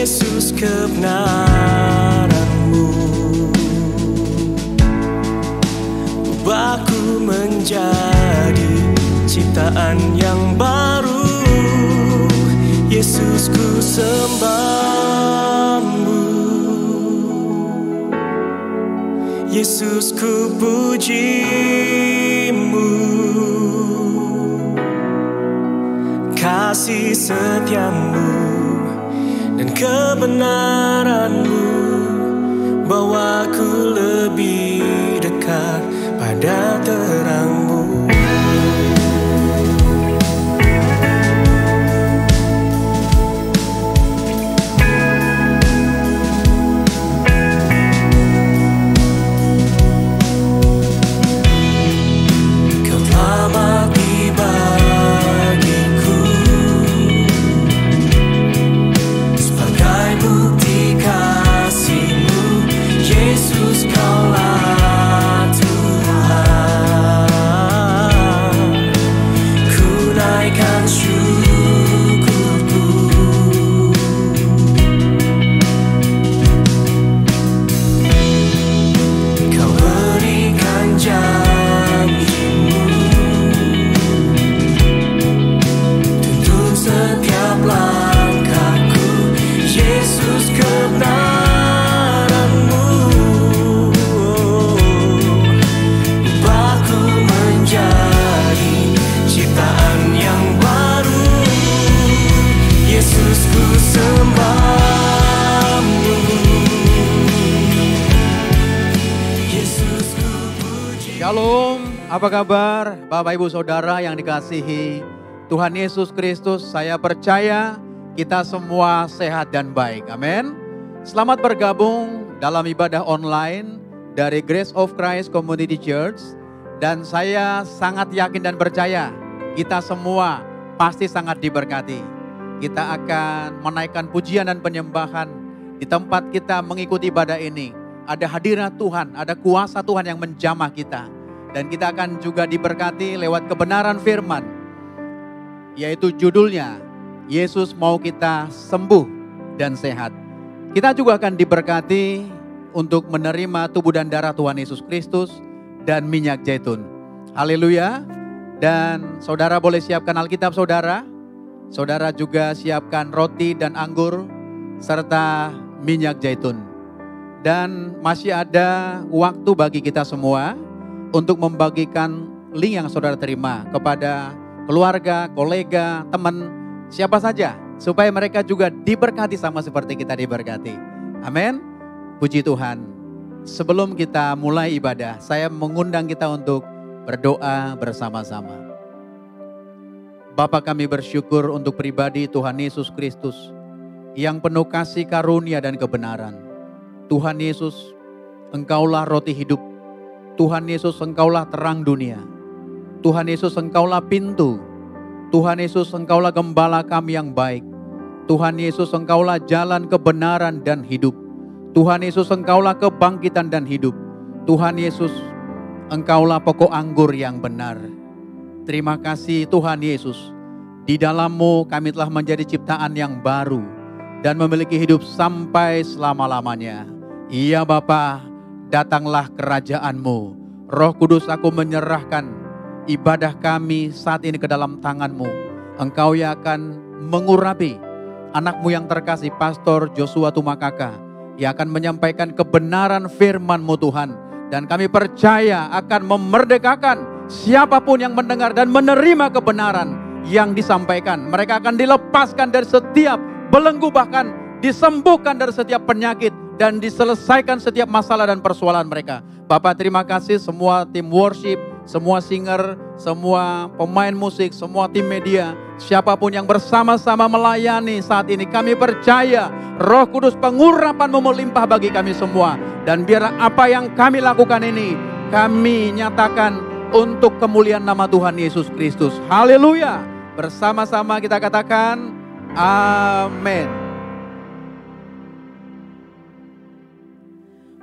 Yesus kebenaran-Mu. Ubahku menjadi ciptaan yang baru. Yesus ku sembah-Mu, Yesus ku puji-Mu. Kasih setia-Mu dan kebenaran-Mu bawaku lebih dekat pada terang-Mu. Shalom, apa kabar Bapak Ibu Saudara yang dikasihi Tuhan Yesus Kristus? Saya percaya kita semua sehat dan baik, amin. Selamat bergabung dalam ibadah online dari Grace of Christ Community Church. Dan saya sangat yakin dan percaya kita semua pasti sangat diberkati. Kita akan menaikkan pujian dan penyembahan di tempat kita mengikuti ibadah ini. Ada hadirat Tuhan, ada kuasa Tuhan yang menjamah kita. Dan kita akan juga diberkati lewat kebenaran firman. Yaitu judulnya, Yesus mau kita sembuh dan sehat. Kita juga akan diberkati untuk menerima tubuh dan darah Tuhan Yesus Kristus dan minyak zaitun. Haleluya. Dan saudara boleh siapkan Alkitab saudara. Saudara juga siapkan roti dan anggur serta minyak zaitun. Dan masih ada waktu bagi kita semua untuk membagikan link yang saudara terima kepada keluarga, kolega, teman, siapa saja. Supaya mereka juga diberkati sama seperti kita diberkati. Amin. Puji Tuhan. Sebelum kita mulai ibadah, saya mengundang kita untuk berdoa bersama-sama. Bapa, kami bersyukur untuk pribadi Tuhan Yesus Kristus yang penuh kasih karunia dan kebenaran. Tuhan Yesus, Engkaulah roti hidup. Tuhan Yesus, Engkaulah terang dunia. Tuhan Yesus, Engkaulah pintu. Tuhan Yesus, Engkaulah gembala kami yang baik. Tuhan Yesus, Engkaulah jalan kebenaran dan hidup. Tuhan Yesus, Engkaulah kebangkitan dan hidup. Tuhan Yesus, Engkaulah pokok anggur yang benar. Terima kasih Tuhan Yesus. Di dalam-Mu kami telah menjadi ciptaan yang baru dan memiliki hidup sampai selama-lamanya. Iya Bapa, datanglah kerajaan-Mu. Roh Kudus, aku menyerahkan ibadah kami saat ini ke dalam tangan-Mu. Engkau yang akan mengurapi anak-Mu yang terkasih, Pastor Joshua Tumakaka, yang akan menyampaikan kebenaran firman-Mu Tuhan. Dan kami percaya akan memerdekakan siapapun yang mendengar dan menerima kebenaran yang disampaikan. Mereka akan dilepaskan dari setiap belenggu, bahkan disembuhkan dari setiap penyakit, dan diselesaikan setiap masalah dan persoalan mereka. Bapak, terima kasih semua tim worship, semua singer, semua pemain musik, semua tim media, siapapun yang bersama-sama melayani saat ini. Kami percaya Roh Kudus pengurapan-Mu melimpah bagi kami semua. Dan biar apa yang kami lakukan ini, kami nyatakan untuk kemuliaan nama Tuhan Yesus Kristus. Haleluya. Bersama-sama kita katakan amin.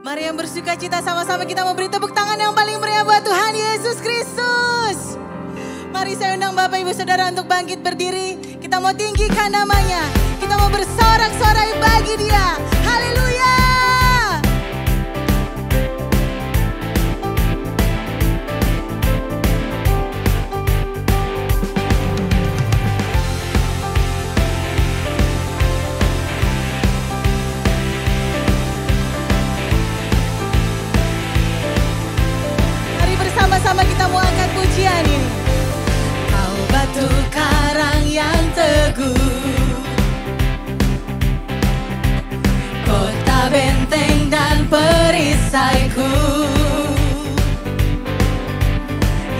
Mari yang bersuka cita sama-sama kita memberi tepuk tangan yang paling meriah buat Tuhan Yesus Kristus. Mari Mari saya undang Bapak Ibu Saudara untuk bangkit berdiri. Kita mau tinggikan namanya. Kita mau bersorak-sorai bagi Dia. Haleluya. Mari bersama-sama kita mau angkat pujian ini. Kau batu karang yang teguh, kota benteng dan perisaiku,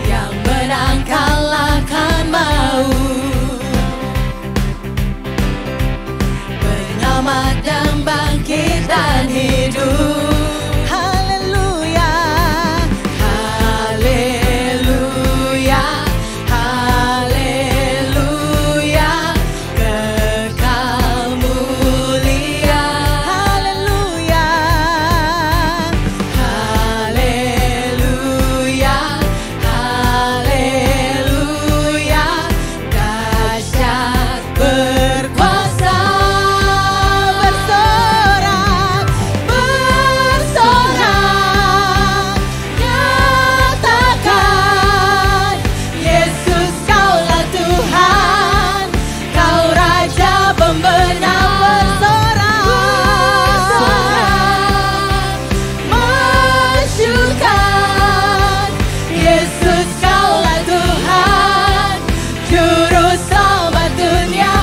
yang menang kalahkan maut, penyelamat yang bangkit dan hidup. Haleluya, haleluya, haleluya, kekal mulia. Haleluya, haleluya, haleluya, dahsyat berkuasa. Bersorak, bersorak, nyatakan Yesus Kaulah Tuhan, Kau Raja Pembenar. Bersorak, masyurkan Yesus Kaulah Tuhan, Juru Selamat dunia.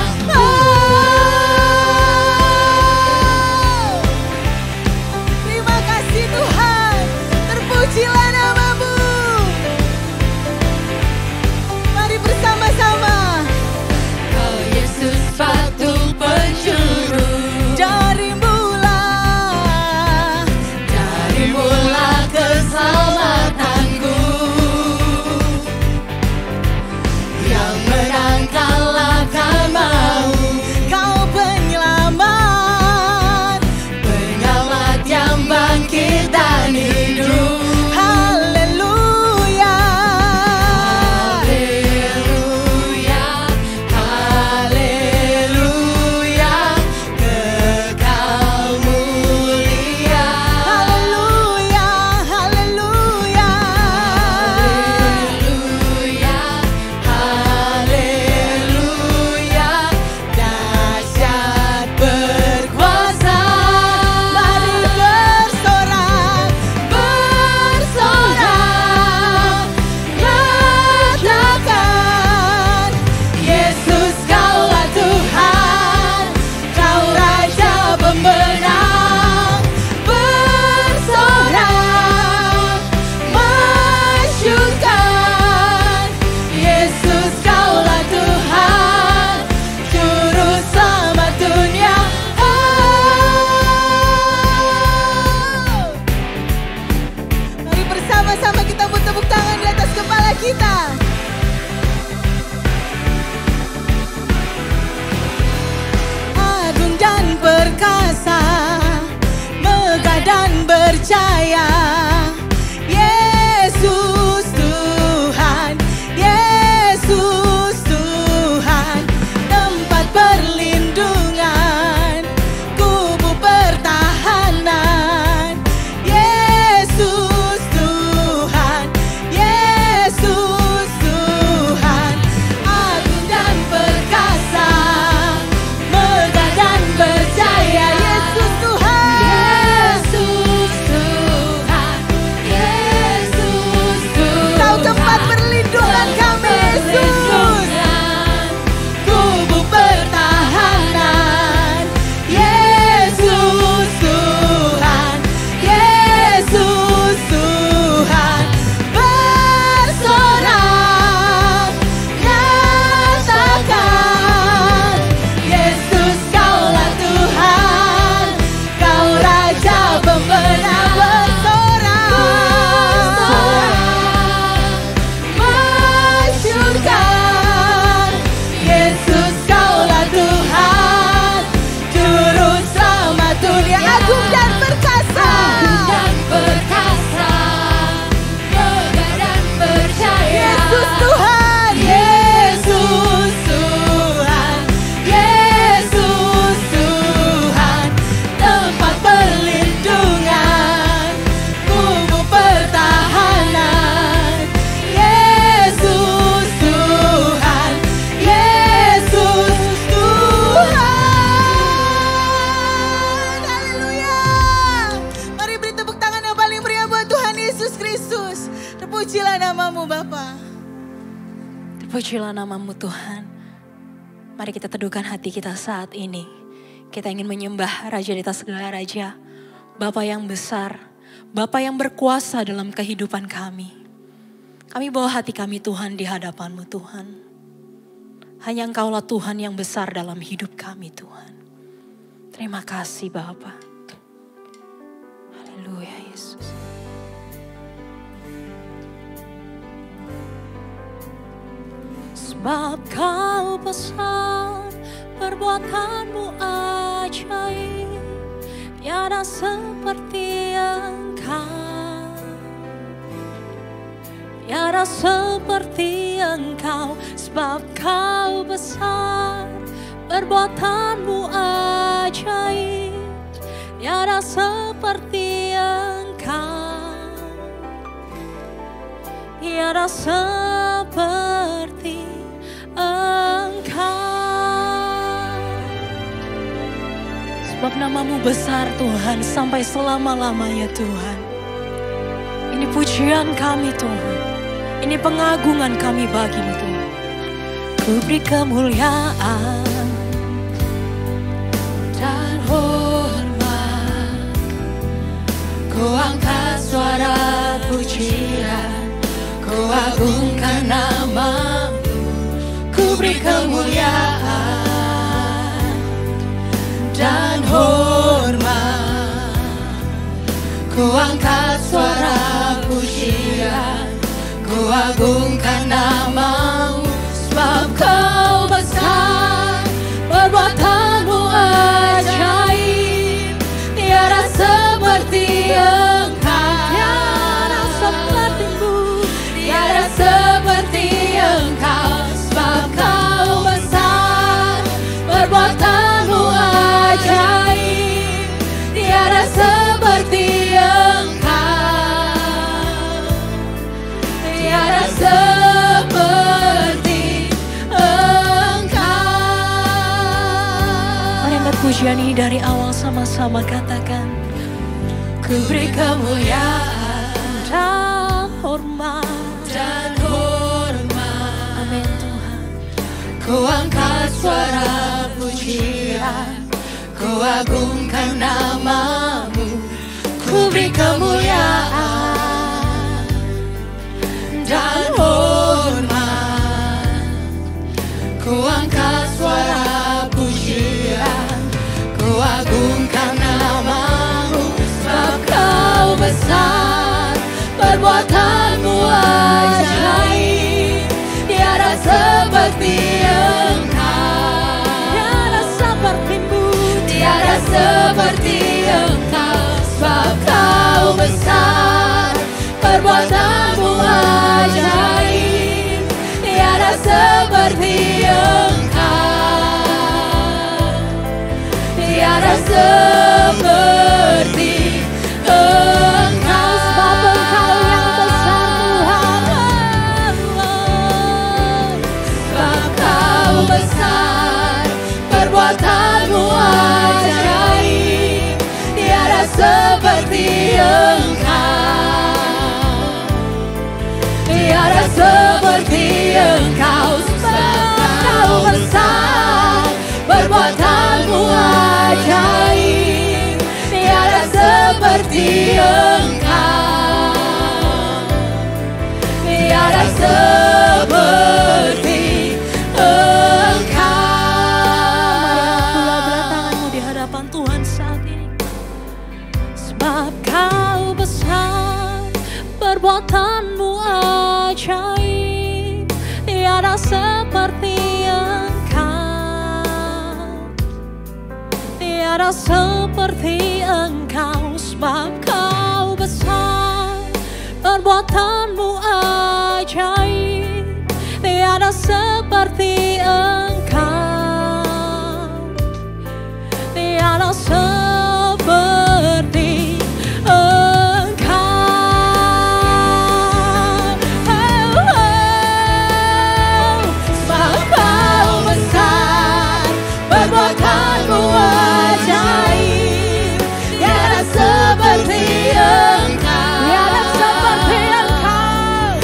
Terima kasih Tuhan, terpujilah nama-Mu. Mari bersama-sama. Kau Yesus batu penjuru, dari mula keselamatanku, yang menang kalahkan maut. Kau penyelamat, penyelamat yang bangkit dan hidup. Haleluya, haleluya, haleluya, kekal mulia. Haleluya, haleluya, haleluya, haleluya, dahsyat berkuasa. Mari bersorak, bersorak, nyatakan Yesus Kaulah Tuhan, Kau Raja Pembenar. Bersorak, masyurkan Yesus Kaulah Tuhan, Juru Selamat dunia. Mari bersama-sama kita tepuk tangan di atas kepala kita. Agung dan perkasa, megah dan berjaya, Yesus Tuhan, Yesus Tuhan, tempat perlindungan, kubu pertahanan, Yesus Tuhan, Yesus Tuhan, agung dan perkasa, megah dan berjaya, Yesus Tuhan, Yesus Tuhan. Terpujilah namamu Bapa. Terpujilah namamu Tuhan. Mari kita teduhkan hati kita saat ini. Kita ingin menyembah Raja di atas segala raja. Bapa yang besar, Bapa yang berkuasa dalam kehidupan kami. Kami bawa hati kami Tuhan di hadapan-Mu Tuhan. Hanya Engkaulah Tuhan yang besar dalam hidup kami Tuhan. Terima kasih Bapa. Haleluya Yesus. Sebab Kau besar, perbuatanmu ajaib, tiada seperti Engkau, tiada seperti Engkau. Sebab Kau besar, perbuatanmu ajaib, tiada seperti Engkau, tiada seperti Engkau. Sebab namamu besar Tuhan sampai selama-lamanya Tuhan. Ini pujian kami Tuhan. Ini pengagungan kami bagi-Mu Tuhan. Ku beri kemuliaan dan hormat. Ku angkat suara pujian. Ku agungkan nama-Mu. Ku beri kemuliaan dan hormat. Ku angkat suara pujian. Ku agungkan nama-Mu. Sebab Kau besar, perbuatanmu ajaib, tiada seperti Engkau, tiada seperti-Mu, tiada seperti Engkau. Sebab Kau besar, perbuatanmu ajaib, tiada seperti Engkau, tiada seperti Engkau. Mari angkat pujian ini dari awal sama-sama katakan. Ku beri kemuliaan dan hormat. Amin Tuhan. Ku angkat suara pujian. Ku agungkan nama-Mu. Ku beri kemuliaan dan hormat. Ku angkat suara pujian. Ku agungkan nama-Mu. Sebab Kau besar, perbuatanmu ajaib, tiada seperti Engkau, tiada seperti-Mu, tiada seperti Engkau. Sebab Kau besar, perbuatanmu ajaib, tiada seperti Engkau, tiada seperti Engkau. Sebab Engkau yang besar Tuhan. Sebab Kau besar, perbuatanmu ajaib, tiada seperti Engkau, tiada seperti Engkau. Sebab Kau besar, perbuatanmu ajaib, tiada seperti Engkau, tiada seperti Engkau. Mari angkat tanganmu di hadapan Tuhan saat ini. Sebab Kau besar, perbuatanmu ajaib, tiada seperti Engkau, tiada seperti Engkau. Sebab Kau besar, perbuatanmu ajaib, tiada seperti Engkau, tiada seperti Engkau. Sebab Kau besar, perbuatanmu ajaib, tiada seperti Engkau, tiada seperti Engkau,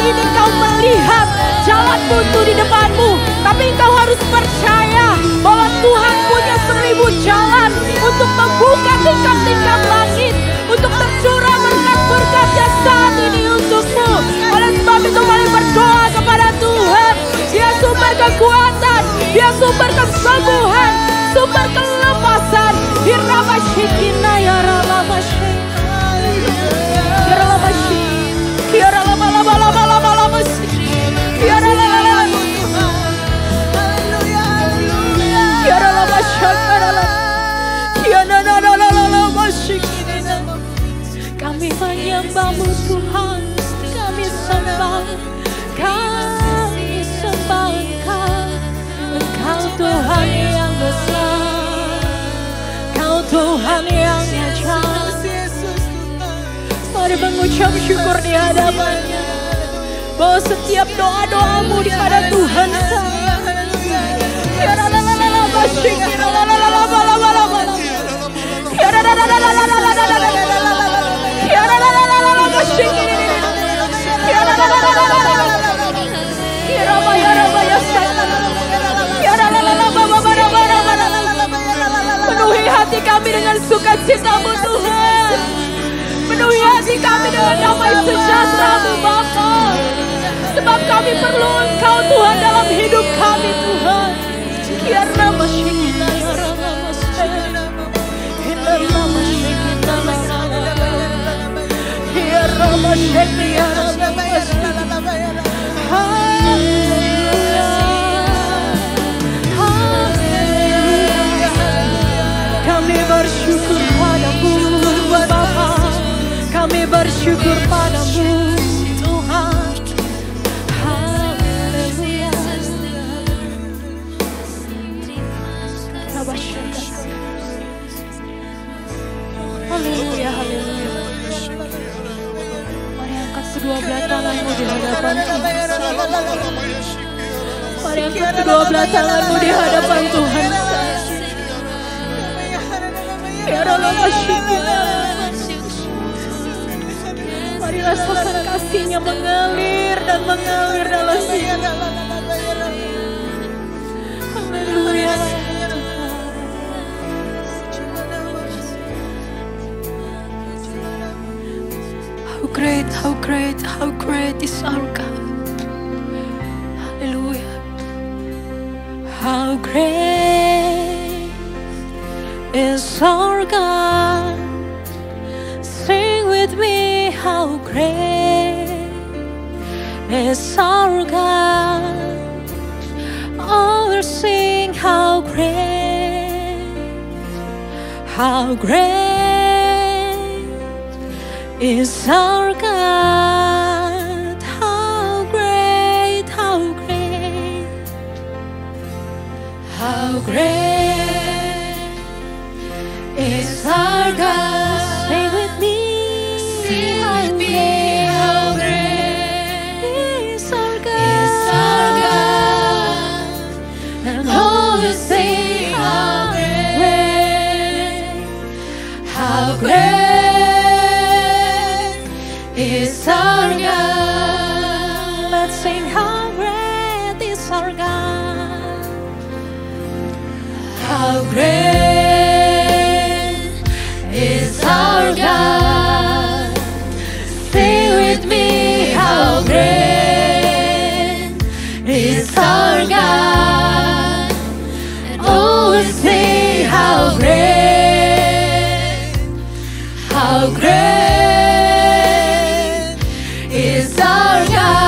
ini kau melihat jalan buntu di depanmu, tapi engkau harus percaya bahwa Tuhan punya 1000 jalan untuk membuka tingkap-tingkap langit, untuk tercurah berkat-berkatnya saat ini untukmu. Oleh sebab itu mari berdoa kepada Tuhan. Dia sumber kekuatan, Dia sumber kesembuhan, sumber kelepasan. Hirabashikina ya Rabashik. Kami menyembah-Mu Tuhan, kami sembah, kami sembah Engkau. Engkau Tuhan yang besar, Engkau Tuhan yang ajaib. Mari mengucap syukur di hadapan-Nya, bahwa setiap doa-doamu di pada Tuhan. Penuhi hati kami dengan sukacita-Mu Tuhan. Penuhi hati kami dengan damai sejahtera-Mu Bapa. Sebab kami perlu Engkau Tuhan dalam hidup kami Tuhan. Kami bersyukur padamu Bapa. Kami bersyukur padamu Tuhan. Haleluya. Haleluya, haleluya. Mari angkat kedua belah tanganmu di hadapan Tuhan. Mari angkat kedua belah tanganmu di hadapan Tuhan. Mari rasakan kasih-Nya mengalir dan mengalir dalam hidup. Haleluya. How great is our God. Hallelujah. How great is our God. Sing with me, how great is our God. Oh, we'll sing, how great is our God. How great is our God. Sing with me, how great is our God. And all will sing, how great is our God. Let's sing, how great is our God. How great is our God. Sing with me, how great is our God. Oh, we'll sing, how great is our God.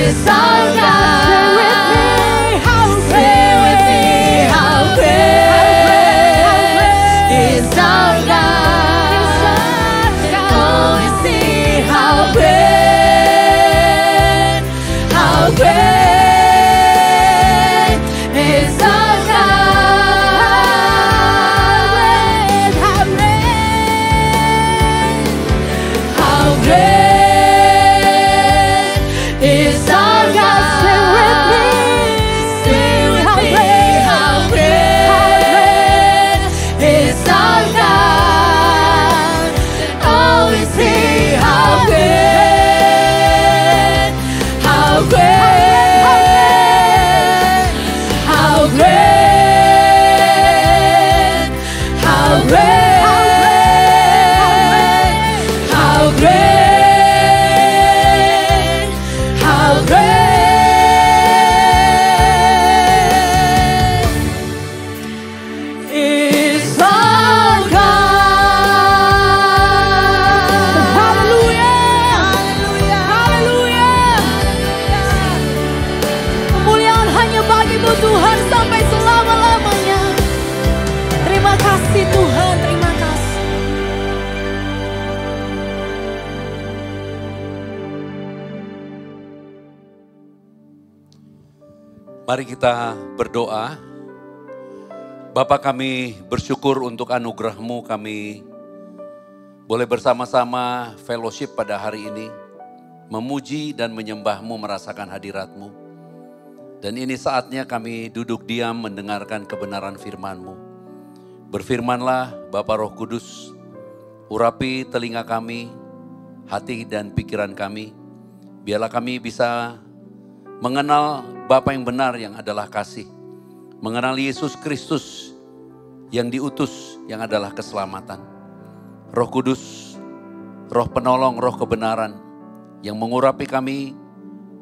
is our God. Say with me, how great is our God. Oh, we see how great is our God. How great is our God. Say with me, how great is our God. Oh, we see how great, how great, how great, how great, how great, how great is our God. Haleluya, haleluya, haleluya. Kemuliaan hanya bagi-Mu Tuhan sampai selama-lamanya. Terima kasih Tuhan, terima kasih. Mari kita berdoa. Bapa, kami bersyukur untuk anugerah-Mu, kami boleh bersama-sama fellowship pada hari ini, memuji dan menyembah-Mu, merasakan hadirat-Mu. Dan ini saatnya kami duduk diam mendengarkan kebenaran firman-Mu. Berfirmanlah Bapa Roh Kudus, urapi telinga kami, hati dan pikiran kami, biarlah kami bisa mengenal Bapa yang benar yang adalah kasih. Mengenal Yesus Kristus yang diutus yang adalah keselamatan. Roh Kudus, Roh penolong, Roh kebenaran yang mengurapi kami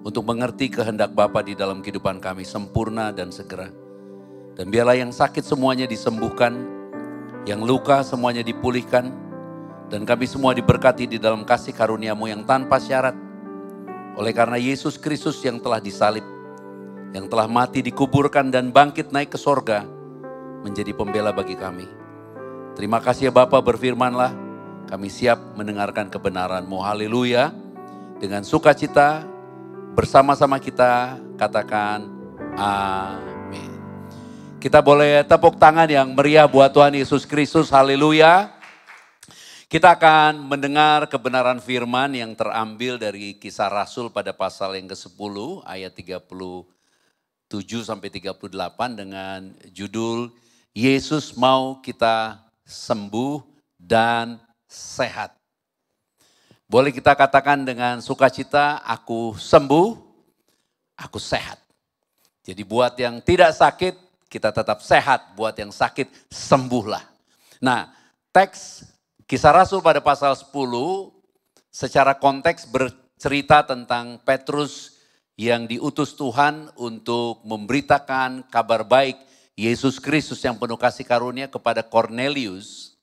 untuk mengerti kehendak Bapa di dalam kehidupan kami sempurna dan segera. Dan biarlah yang sakit semuanya disembuhkan, yang luka semuanya dipulihkan, dan kami semua diberkati di dalam kasih karunia-Mu yang tanpa syarat. Oleh karena Yesus Kristus yang telah disalib, yang telah mati, dikuburkan dan bangkit naik ke sorga, menjadi pembela bagi kami. Terima kasih ya Bapa, berfirmanlah, kami siap mendengarkan kebenaran-Mu. Haleluya. Dengan sukacita bersama-sama kita katakan amin. Kita boleh tepuk tangan yang meriah buat Tuhan Yesus Kristus. Haleluya. Kita akan mendengar kebenaran firman yang terambil dari Kisah Rasul pada pasal yang ke-10 ayat 37 sampai 38 dengan judul Yesus mau kita sembuh dan sehat. Boleh kita katakan dengan sukacita, aku sembuh, aku sehat. Jadi buat yang tidak sakit, kita tetap sehat. Buat yang sakit, sembuhlah. Nah, teks Kisah Rasul pada pasal 10 secara konteks bercerita tentang Petrus yang diutus Tuhan untuk memberitakan kabar baik Yesus Kristus yang penuh kasih karunia kepada Cornelius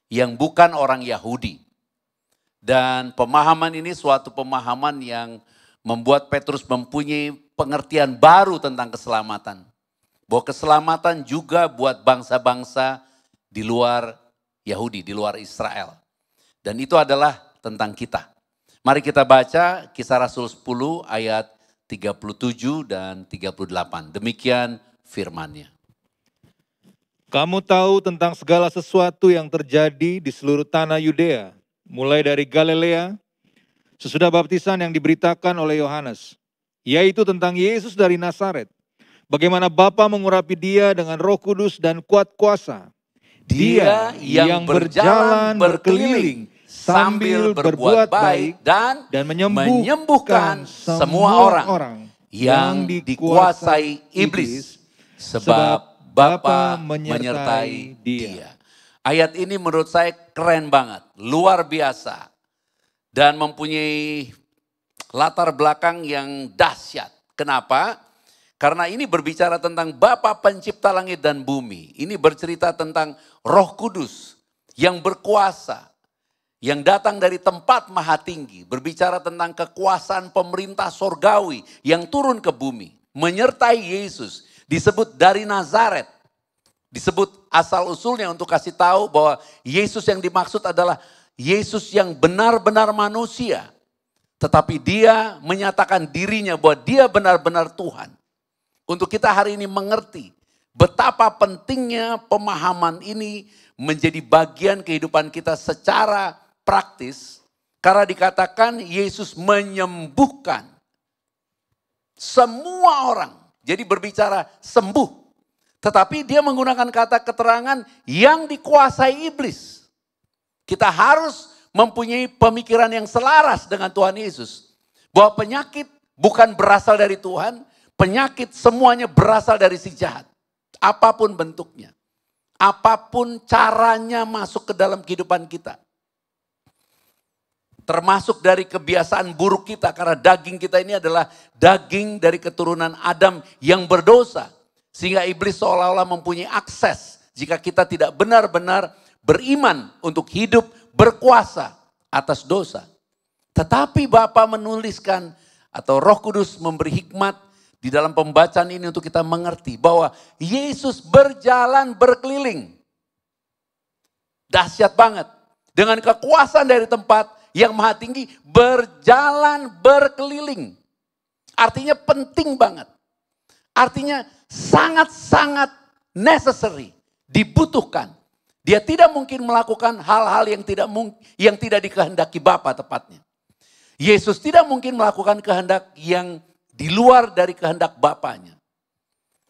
yang bukan orang Yahudi. Dan pemahaman ini suatu pemahaman yang membuat Petrus mempunyai pengertian baru tentang keselamatan. Bahwa keselamatan juga buat bangsa-bangsa di luar Yahudi, di luar Israel. Dan itu adalah tentang kita. Mari kita baca Kisah Rasul 10 ayat 37 dan 38. Demikian firman-Nya. Kamu tahu tentang segala sesuatu yang terjadi di seluruh tanah Yudea, mulai dari Galilea, sesudah baptisan yang diberitakan oleh Yohanes, yaitu tentang Yesus dari Nazaret. Bagaimana Bapa mengurapi dia dengan Roh Kudus dan kuat kuasa. Dia yang berjalan berkeliling sambil berbuat baik dan menyembuhkan semua orang yang dikuasai iblis, sebab Bapa menyertai dia. Ayat ini menurut saya keren banget, luar biasa. Dan mempunyai latar belakang yang dahsyat. Kenapa? Karena ini berbicara tentang Bapa pencipta langit dan bumi. Ini bercerita tentang Roh Kudus yang berkuasa, yang datang dari tempat maha tinggi, berbicara tentang kekuasaan pemerintah sorgawi yang turun ke bumi, menyertai Yesus, disebut dari Nazaret. Disebut asal usulnya untuk kasih tahu bahwa Yesus yang dimaksud adalah Yesus yang benar-benar manusia. Tetapi dia menyatakan dirinya bahwa dia benar-benar Tuhan. Untuk kita hari ini mengerti betapa pentingnya pemahaman ini menjadi bagian kehidupan kita secara praktis. Karena dikatakan Yesus menyembuhkan semua orang. Jadi berbicara sembuh. Tetapi dia menggunakan kata keterangan yang dikuasai iblis. Kita harus mempunyai pemikiran yang selaras dengan Tuhan Yesus. Bahwa penyakit bukan berasal dari Tuhan. Penyakit semuanya berasal dari si jahat. Apapun bentuknya. Apapun caranya masuk ke dalam kehidupan kita. Termasuk dari kebiasaan buruk kita. Karena daging kita ini adalah daging dari keturunan Adam yang berdosa. Sehingga iblis seolah-olah mempunyai akses. Jika kita tidak benar-benar beriman untuk hidup berkuasa atas dosa. Tetapi Bapa menuliskan atau Roh Kudus memberi hikmat di dalam pembacaan ini untuk kita mengerti bahwa Yesus berjalan berkeliling. Dahsyat banget. Dengan kekuasaan dari tempat yang maha tinggi berjalan berkeliling. Artinya penting banget. Artinya sangat-sangat necessary, dibutuhkan. Dia tidak mungkin melakukan hal-hal yang tidak dikehendaki Bapa tepatnya. Yesus tidak mungkin melakukan kehendak yang di luar dari kehendak Bapanya.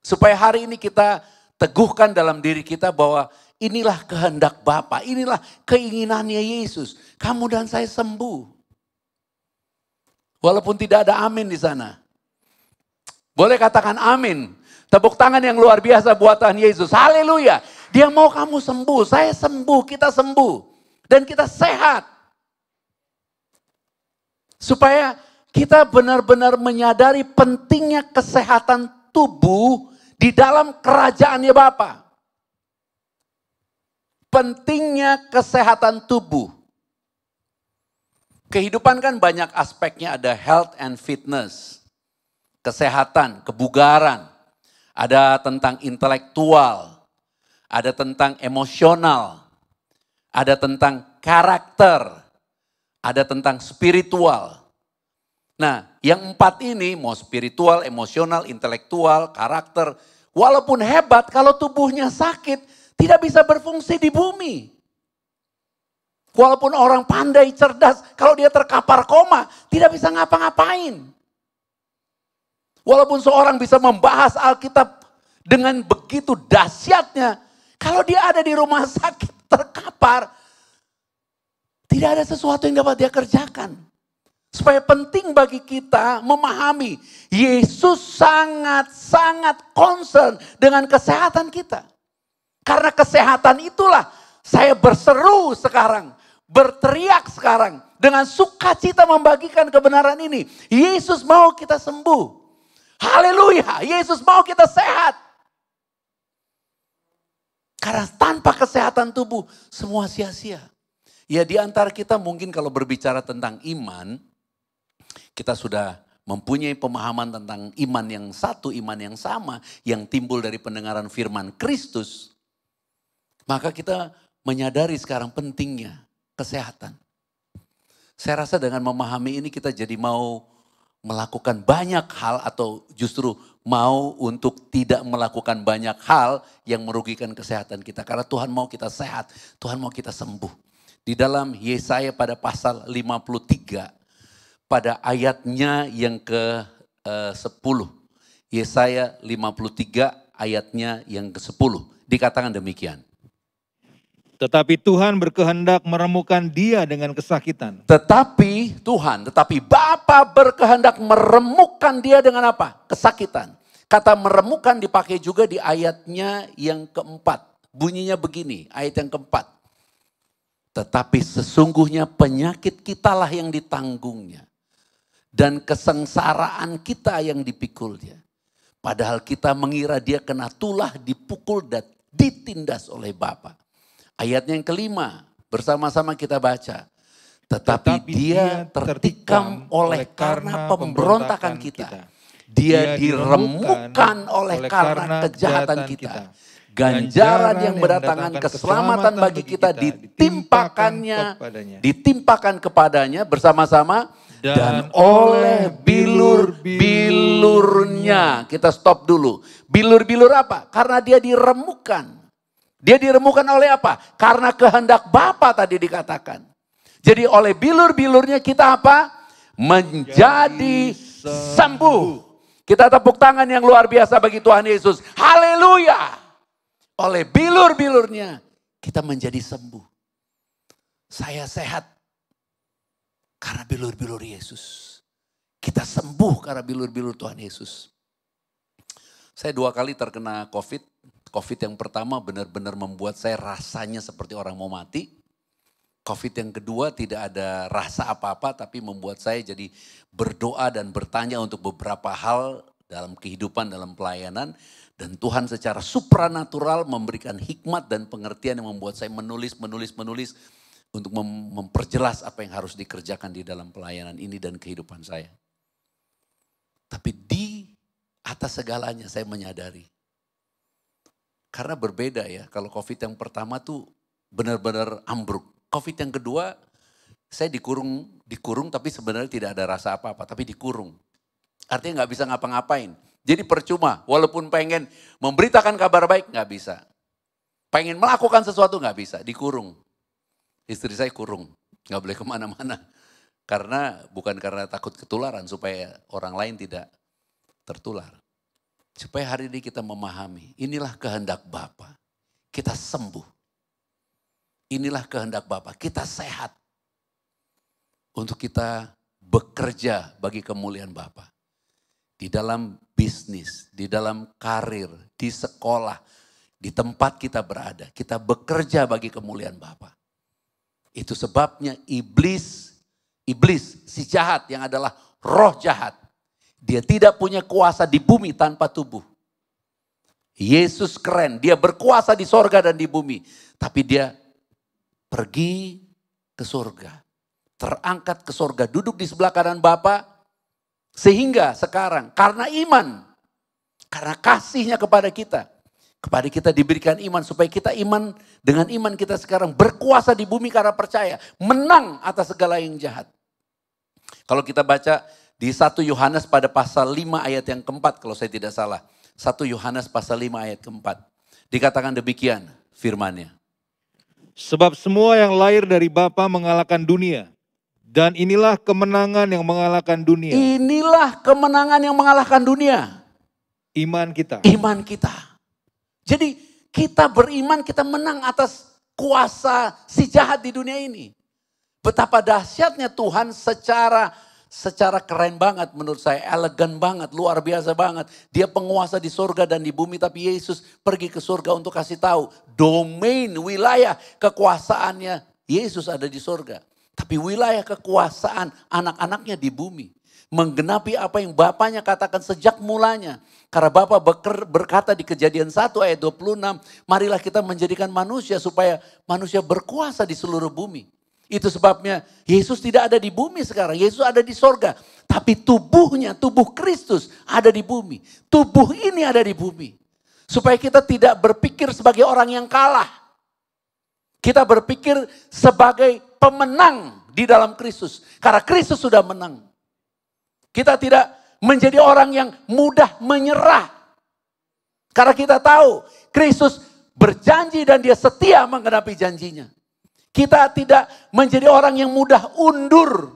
Supaya hari ini kita teguhkan dalam diri kita bahwa inilah kehendak Bapa, inilah keinginannya Yesus. Kamu dan saya sembuh. Walaupun tidak ada amin di sana. Boleh katakan amin. Tepuk tangan yang luar biasa buatan Yesus. Haleluya. Dia mau kamu sembuh. Saya sembuh. Kita sembuh. Dan kita sehat. Supaya kita benar-benar menyadari pentingnya kesehatan tubuh di dalam kerajaannya Bapa. Pentingnya kesehatan tubuh. Kehidupan kan banyak aspeknya. Ada health and fitness. Kesehatan, kebugaran, ada tentang intelektual, ada tentang emosional, ada tentang karakter, ada tentang spiritual. Nah, yang empat ini, mau spiritual, emosional, intelektual, karakter, walaupun hebat, kalau tubuhnya sakit, tidak bisa berfungsi di bumi. Walaupun orang pandai, cerdas, kalau dia terkapar koma, tidak bisa ngapa-ngapain. Walaupun seorang bisa membahas Alkitab dengan begitu dahsyatnya, kalau dia ada di rumah sakit terkapar, tidak ada sesuatu yang dapat dia kerjakan. Supaya penting bagi kita memahami, Yesus sangat-sangat concern dengan kesehatan kita. Karena kesehatan itulah saya berseru sekarang, berteriak sekarang, dengan sukacita membagikan kebenaran ini. Yesus mau kita sembuh. Haleluya, Yesus mau kita sehat. Karena tanpa kesehatan tubuh, semua sia-sia. Ya di antara kita mungkin kalau berbicara tentang iman, kita sudah mempunyai pemahaman tentang iman yang satu, iman yang sama, yang timbul dari pendengaran firman Kristus. Maka kita menyadari sekarang pentingnya kesehatan. Saya rasa dengan memahami ini kita jadi mau melakukan banyak hal atau justru mau untuk tidak melakukan banyak hal yang merugikan kesehatan kita. Karena Tuhan mau kita sehat, Tuhan mau kita sembuh. Di dalam Yesaya pada pasal 53, pada ayatnya yang ke-10. Yesaya 53 ayatnya yang ke-10. Dikatakan demikian. Tetapi Tuhan berkehendak meremukan dia dengan kesakitan. Tetapi Bapa berkehendak meremukkan dia dengan apa? Kesakitan. Kata meremukan dipakai juga di ayatnya yang keempat. Bunyinya begini, ayat yang keempat. Tetapi sesungguhnya penyakit kitalah yang ditanggungnya. Dan kesengsaraan kita yang dipikulnya. Padahal kita mengira dia kena tulah, dipukul dan ditindas oleh Bapa. Ayatnya yang kelima, bersama-sama kita baca. Tetapi dia tertikam oleh karena pemberontakan kita. Dia diremukkan oleh karena kejahatan kita. Ganjaran yang mendatangkan keselamatan bagi kita ditimpakan kepadanya bersama-sama dan oleh bilur-bilurnya. Kita stop dulu. Bilur-bilur apa? Karena dia diremukkan. Dia diremukkan oleh apa? Karena kehendak Bapa tadi dikatakan. Jadi oleh bilur-bilurnya kita apa? Menjadi sembuh. Kita tepuk tangan yang luar biasa bagi Tuhan Yesus. Haleluya. Oleh bilur-bilurnya kita menjadi sembuh. Saya sehat karena bilur-bilur Yesus. Kita sembuh karena bilur-bilur Tuhan Yesus. Saya 2 kali terkena COVID. COVID yang pertama benar-benar membuat saya rasanya seperti orang mau mati. COVID yang kedua tidak ada rasa apa-apa tapi membuat saya jadi berdoa dan bertanya untuk beberapa hal dalam kehidupan, dalam pelayanan. Dan Tuhan secara supranatural memberikan hikmat dan pengertian yang membuat saya menulis untuk memperjelas apa yang harus dikerjakan di dalam pelayanan ini dan kehidupan saya. Tapi di atas segalanya saya menyadari. Karena berbeda ya, kalau COVID yang pertama tuh benar-benar ambruk. COVID yang kedua saya dikurung tapi sebenarnya tidak ada rasa apa-apa, tapi dikurung. Artinya gak bisa ngapa-ngapain. Jadi percuma, walaupun pengen memberitakan kabar baik gak bisa. Pengen melakukan sesuatu gak bisa, dikurung. Istri saya kurung, gak boleh kemana-mana. Bukan karena takut ketularan, supaya orang lain tidak tertular. Supaya hari ini kita memahami, inilah kehendak Bapa. Kita sembuh. Inilah kehendak Bapa, kita sehat. Untuk kita bekerja bagi kemuliaan Bapa. Di dalam bisnis, di dalam karir, di sekolah, di tempat kita berada. Kita bekerja bagi kemuliaan Bapa. Itu sebabnya iblis si jahat yang adalah roh jahat. Dia tidak punya kuasa di bumi tanpa tubuh. Yesus keren, dia berkuasa di sorga dan di bumi. Tapi dia pergi ke sorga. Terangkat ke sorga, duduk di sebelah kanan Bapa. Sehingga sekarang karena iman, karena kasihnya kepada kita diberikan iman supaya kita dengan iman kita sekarang berkuasa di bumi karena percaya, menang atas segala yang jahat. Kalau kita baca di 1 Yohanes pada pasal 5 ayat yang keempat kalau saya tidak salah. 1 Yohanes pasal 5 ayat keempat. Dikatakan demikian firman-Nya. Sebab semua yang lahir dari Bapa mengalahkan dunia. Dan inilah kemenangan yang mengalahkan dunia. Inilah kemenangan yang mengalahkan dunia. Iman kita. Iman kita. Jadi kita beriman, kita menang atas kuasa si jahat di dunia ini. Betapa dahsyatnya Tuhan secara keren banget menurut saya. Elegan banget, luar biasa banget. Dia penguasa di surga dan di bumi. Tapi Yesus pergi ke surga untuk kasih tahu. Domain, wilayah kekuasaannya Yesus ada di surga. Tapi wilayah kekuasaan anak-anaknya di bumi. Menggenapi apa yang Bapaknya katakan sejak mulanya. Karena Bapa berkata di Kejadian 1 ayat 26. Marilah kita menjadikan manusia supaya manusia berkuasa di seluruh bumi. Itu sebabnya Yesus tidak ada di bumi sekarang. Yesus ada di sorga. Tapi tubuhnya, tubuh Kristus ada di bumi. Tubuh ini ada di bumi. Supaya kita tidak berpikir sebagai orang yang kalah. Kita berpikir sebagai pemenang di dalam Kristus. Karena Kristus sudah menang. Kita tidak menjadi orang yang mudah menyerah. Karena kita tahu Kristus berjanji dan dia setia menggenapi janjinya. Kita tidak menjadi orang yang mudah undur.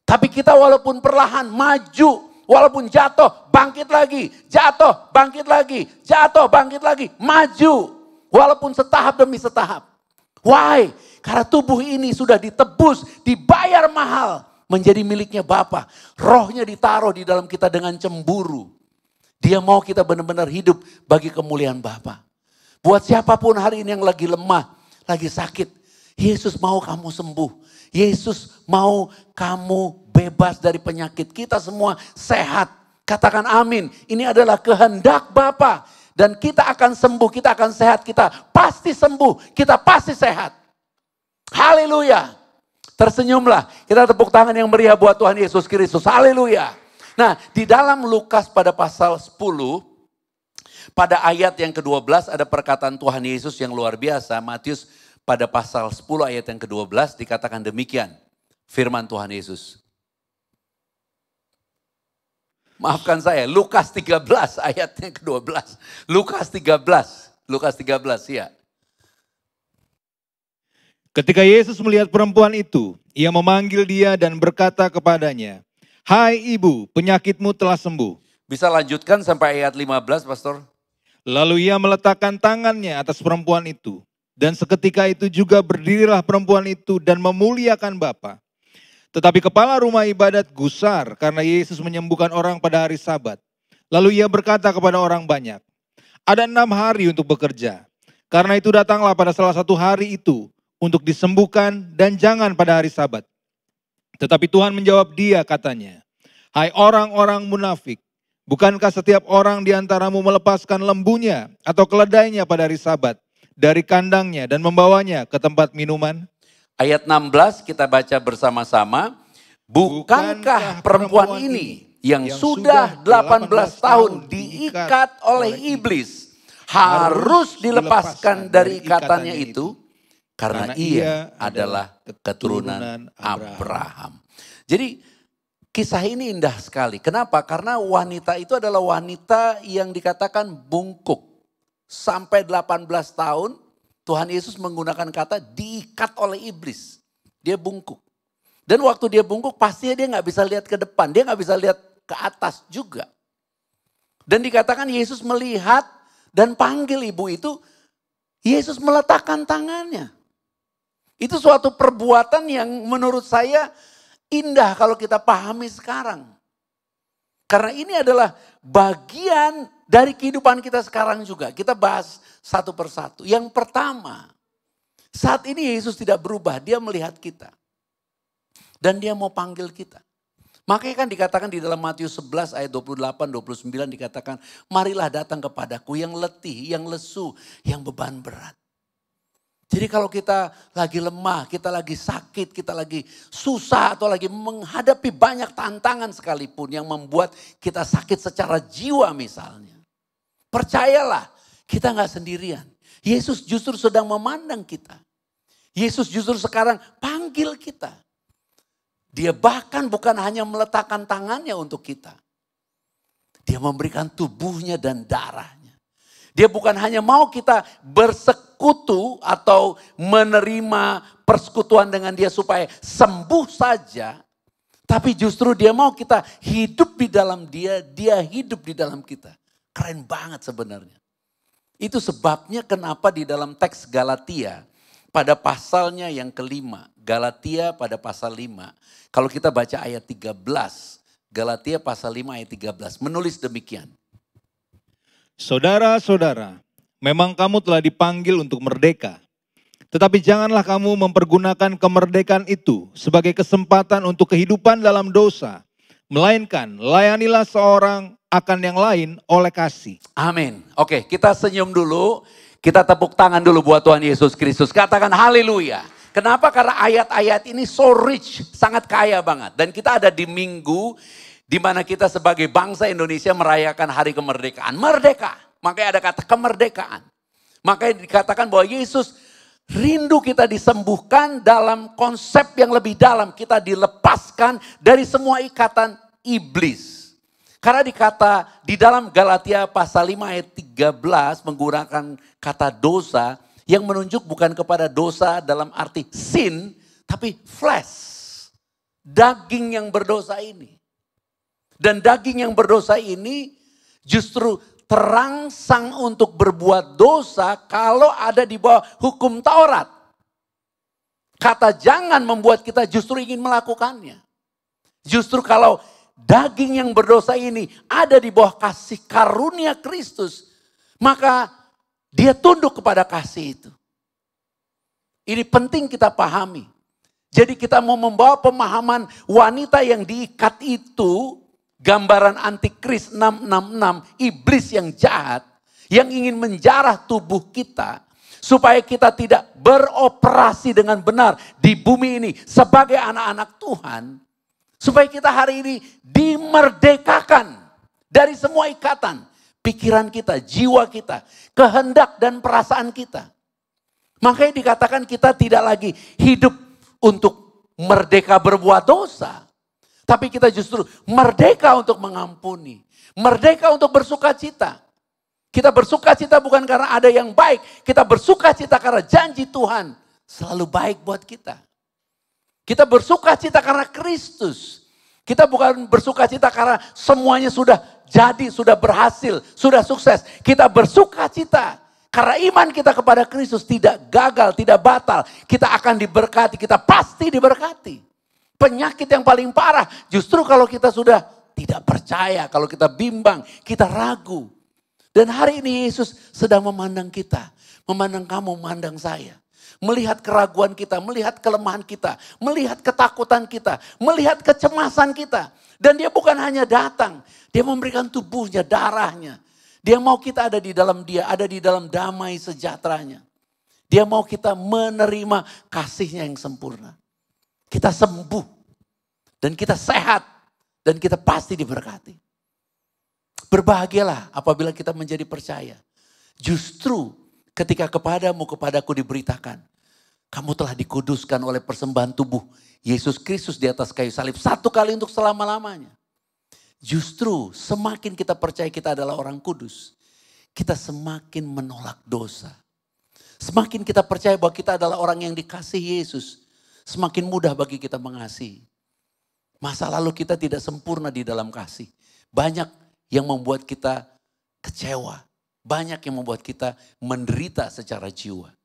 Tapi kita walaupun perlahan maju. Walaupun jatuh bangkit lagi. Jatuh bangkit lagi. Jatuh bangkit lagi. Maju. Walaupun setahap demi setahap. Why? Karena tubuh ini sudah ditebus, dibayar mahal, menjadi miliknya Bapa. Rohnya ditaruh di dalam kita dengan cemburu. Dia mau kita benar-benar hidup bagi kemuliaan Bapa. Buat siapapun hari ini yang lagi lemah, lagi sakit, Yesus mau kamu sembuh. Yesus mau kamu bebas dari penyakit. Kita semua sehat. Katakan amin. Ini adalah kehendak Bapa. Dan kita akan sembuh, kita akan sehat, kita pasti sembuh, kita pasti sehat. Haleluya. Tersenyumlah. Kita tepuk tangan yang meriah buat Tuhan Yesus Kristus. Haleluya. Nah, di dalam Lukas pada pasal 10, pada ayat yang ke-12 ada perkataan Tuhan Yesus yang luar biasa. Matius pada pasal 10 ayat yang ke-12 dikatakan demikian. Firman Tuhan Yesus. Maafkan saya, Lukas 13 ayat yang ke-12. Lukas 13 ya. Ketika Yesus melihat perempuan itu, ia memanggil dia dan berkata kepadanya, "Hai ibu, penyakitmu telah sembuh." Bisa lanjutkan sampai ayat 15, Pastor? Lalu ia meletakkan tangannya atas perempuan itu. Dan seketika itu juga berdirilah perempuan itu dan memuliakan Bapa. Tetapi kepala rumah ibadat gusar karena Yesus menyembuhkan orang pada hari Sabat. Lalu ia berkata kepada orang banyak, "Ada 6 hari untuk bekerja. Karena itu datanglah pada salah satu hari itu untuk disembuhkan dan jangan pada hari Sabat." Tetapi Tuhan menjawab dia katanya, "Hai orang-orang munafik, bukankah setiap orang di antaramu melepaskan lembunya atau keledainya pada hari Sabat dari kandangnya dan membawanya ke tempat minuman?" Ayat 16 kita baca bersama-sama. Bukankah perempuan ini yang sudah 18 tahun diikat oleh iblis harus dilepaskan dari ikatannya itu? Karena ia adalah keturunan Abraham. Jadi kisah ini indah sekali. Kenapa? Karena wanita itu adalah wanita yang dikatakan bungkuk. Sampai 18 tahun Tuhan Yesus menggunakan kata diikat oleh iblis. Dia bungkuk. Dan waktu dia bungkuk pastinya dia gak bisa lihat ke depan. Dia gak bisa lihat ke atas juga. Dan dikatakan Yesus melihat dan panggil ibu itu. Yesus meletakkan tangannya. Itu suatu perbuatan yang menurut saya indah kalau kita pahami sekarang. Karena ini adalah bagian dari kehidupan kita sekarang juga. Kita bahas satu persatu. Yang pertama, saat ini Yesus tidak berubah. Dia melihat kita. Dan dia mau panggil kita. Makanya kan dikatakan di dalam Matius 11 ayat 28-29 dikatakan, "Marilah datang kepadaku yang letih, yang lesu, yang beban berat." Jadi kalau kita lagi lemah, kita lagi sakit, kita lagi susah atau lagi menghadapi banyak tantangan sekalipun yang membuat kita sakit secara jiwa misalnya. Percayalah, kita gak sendirian. Yesus justru sedang memandang kita. Yesus justru sekarang panggil kita. Dia bahkan bukan hanya meletakkan tangannya untuk kita. Dia memberikan tubuhnya dan darahnya. Dia bukan hanya mau kita bersekutu atau menerima persekutuan dengan dia supaya sembuh saja. Tapi justru dia mau kita hidup di dalam dia, dia hidup di dalam kita. Keren banget sebenarnya. Itu sebabnya kenapa di dalam teks Galatia pada pasalnya yang kelima. Galatia pada pasal 5. Kalau kita baca ayat 13. Galatia pasal 5 ayat 13. Menulis demikian. "Saudara-saudara, memang kamu telah dipanggil untuk merdeka. Tetapi janganlah kamu mempergunakan kemerdekaan itu sebagai kesempatan untuk kehidupan dalam dosa. Melainkan layanilah seorang akan yang lain oleh kasih." Amin. Oke, kita senyum dulu. Kita tepuk tangan dulu buat Tuhan Yesus Kristus. Katakan haleluya. Kenapa? Karena ayat-ayat ini so rich, sangat kaya banget. Dan kita ada di minggu di mana kita sebagai bangsa Indonesia merayakan hari kemerdekaan. Merdeka. Makanya ada kata kemerdekaan. Makanya dikatakan bahwa Yesus rindu kita disembuhkan dalam konsep yang lebih dalam. Kita dilepaskan dari semua ikatan iblis. Karena dikata di dalam Galatia pasal 5 ayat 13 menggunakan kata dosa yang menunjuk bukan kepada dosa dalam arti sin, tapi flesh. Daging yang berdosa ini. Dan daging yang berdosa ini justru terangsang untuk berbuat dosa kalau ada di bawah hukum Taurat. Kata jangan membuat kita justru ingin melakukannya. Justru kalau daging yang berdosa ini ada di bawah kasih karunia Kristus, maka dia tunduk kepada kasih itu. Ini penting kita pahami. Jadi kita mau membawa pemahaman wanita yang diikat itu, gambaran antikris 666, iblis yang jahat, yang ingin menjarah tubuh kita, Supaya kita tidak beroperasi dengan benar di bumi ini sebagai anak-anak Tuhan. Supaya kita hari ini dimerdekakan dari semua ikatan. Pikiran kita, jiwa kita, kehendak dan perasaan kita. Makanya dikatakan kita tidak lagi hidup untuk merdeka berbuat dosa. Tapi kita justru merdeka untuk mengampuni. Merdeka untuk bersuka cita. Kita bersuka cita bukan karena ada yang baik. Kita bersuka cita karena janji Tuhan selalu baik buat kita. Kita bersuka cita karena Kristus. Kita bukan bersuka cita karena semuanya sudah jadi, sudah berhasil, sudah sukses. Kita bersuka cita karena iman kita kepada Kristus tidak gagal, tidak batal. Kita akan diberkati, kita pasti diberkati. Penyakit yang paling parah justru kalau kita sudah tidak percaya, kalau kita bimbang, kita ragu. Dan hari ini Yesus sedang memandang kita, memandang kamu, memandang saya. Melihat keraguan kita, melihat kelemahan kita, melihat ketakutan kita, melihat kecemasan kita. Dan dia bukan hanya datang, dia memberikan tubuhnya, darahnya. Dia mau kita ada di dalam dia, ada di dalam damai sejahteranya. Dia mau kita menerima kasihnya yang sempurna. Kita sembuh dan kita sehat dan kita pasti diberkati. Berbahagialah apabila kita menjadi percaya. Justru ketika kepadaku diberitakan, kamu telah dikuduskan oleh persembahan tubuh Yesus Kristus di atas kayu salib. Satu kali untuk selama-lamanya. Justru semakin kita percaya kita adalah orang kudus, kita semakin menolak dosa. Semakin kita percaya bahwa kita adalah orang yang dikasihi Yesus, semakin mudah bagi kita mengasihi. Masa lalu kita tidak sempurna di dalam kasih. Banyak yang membuat kita kecewa. Banyak yang membuat kita menderita secara jiwa.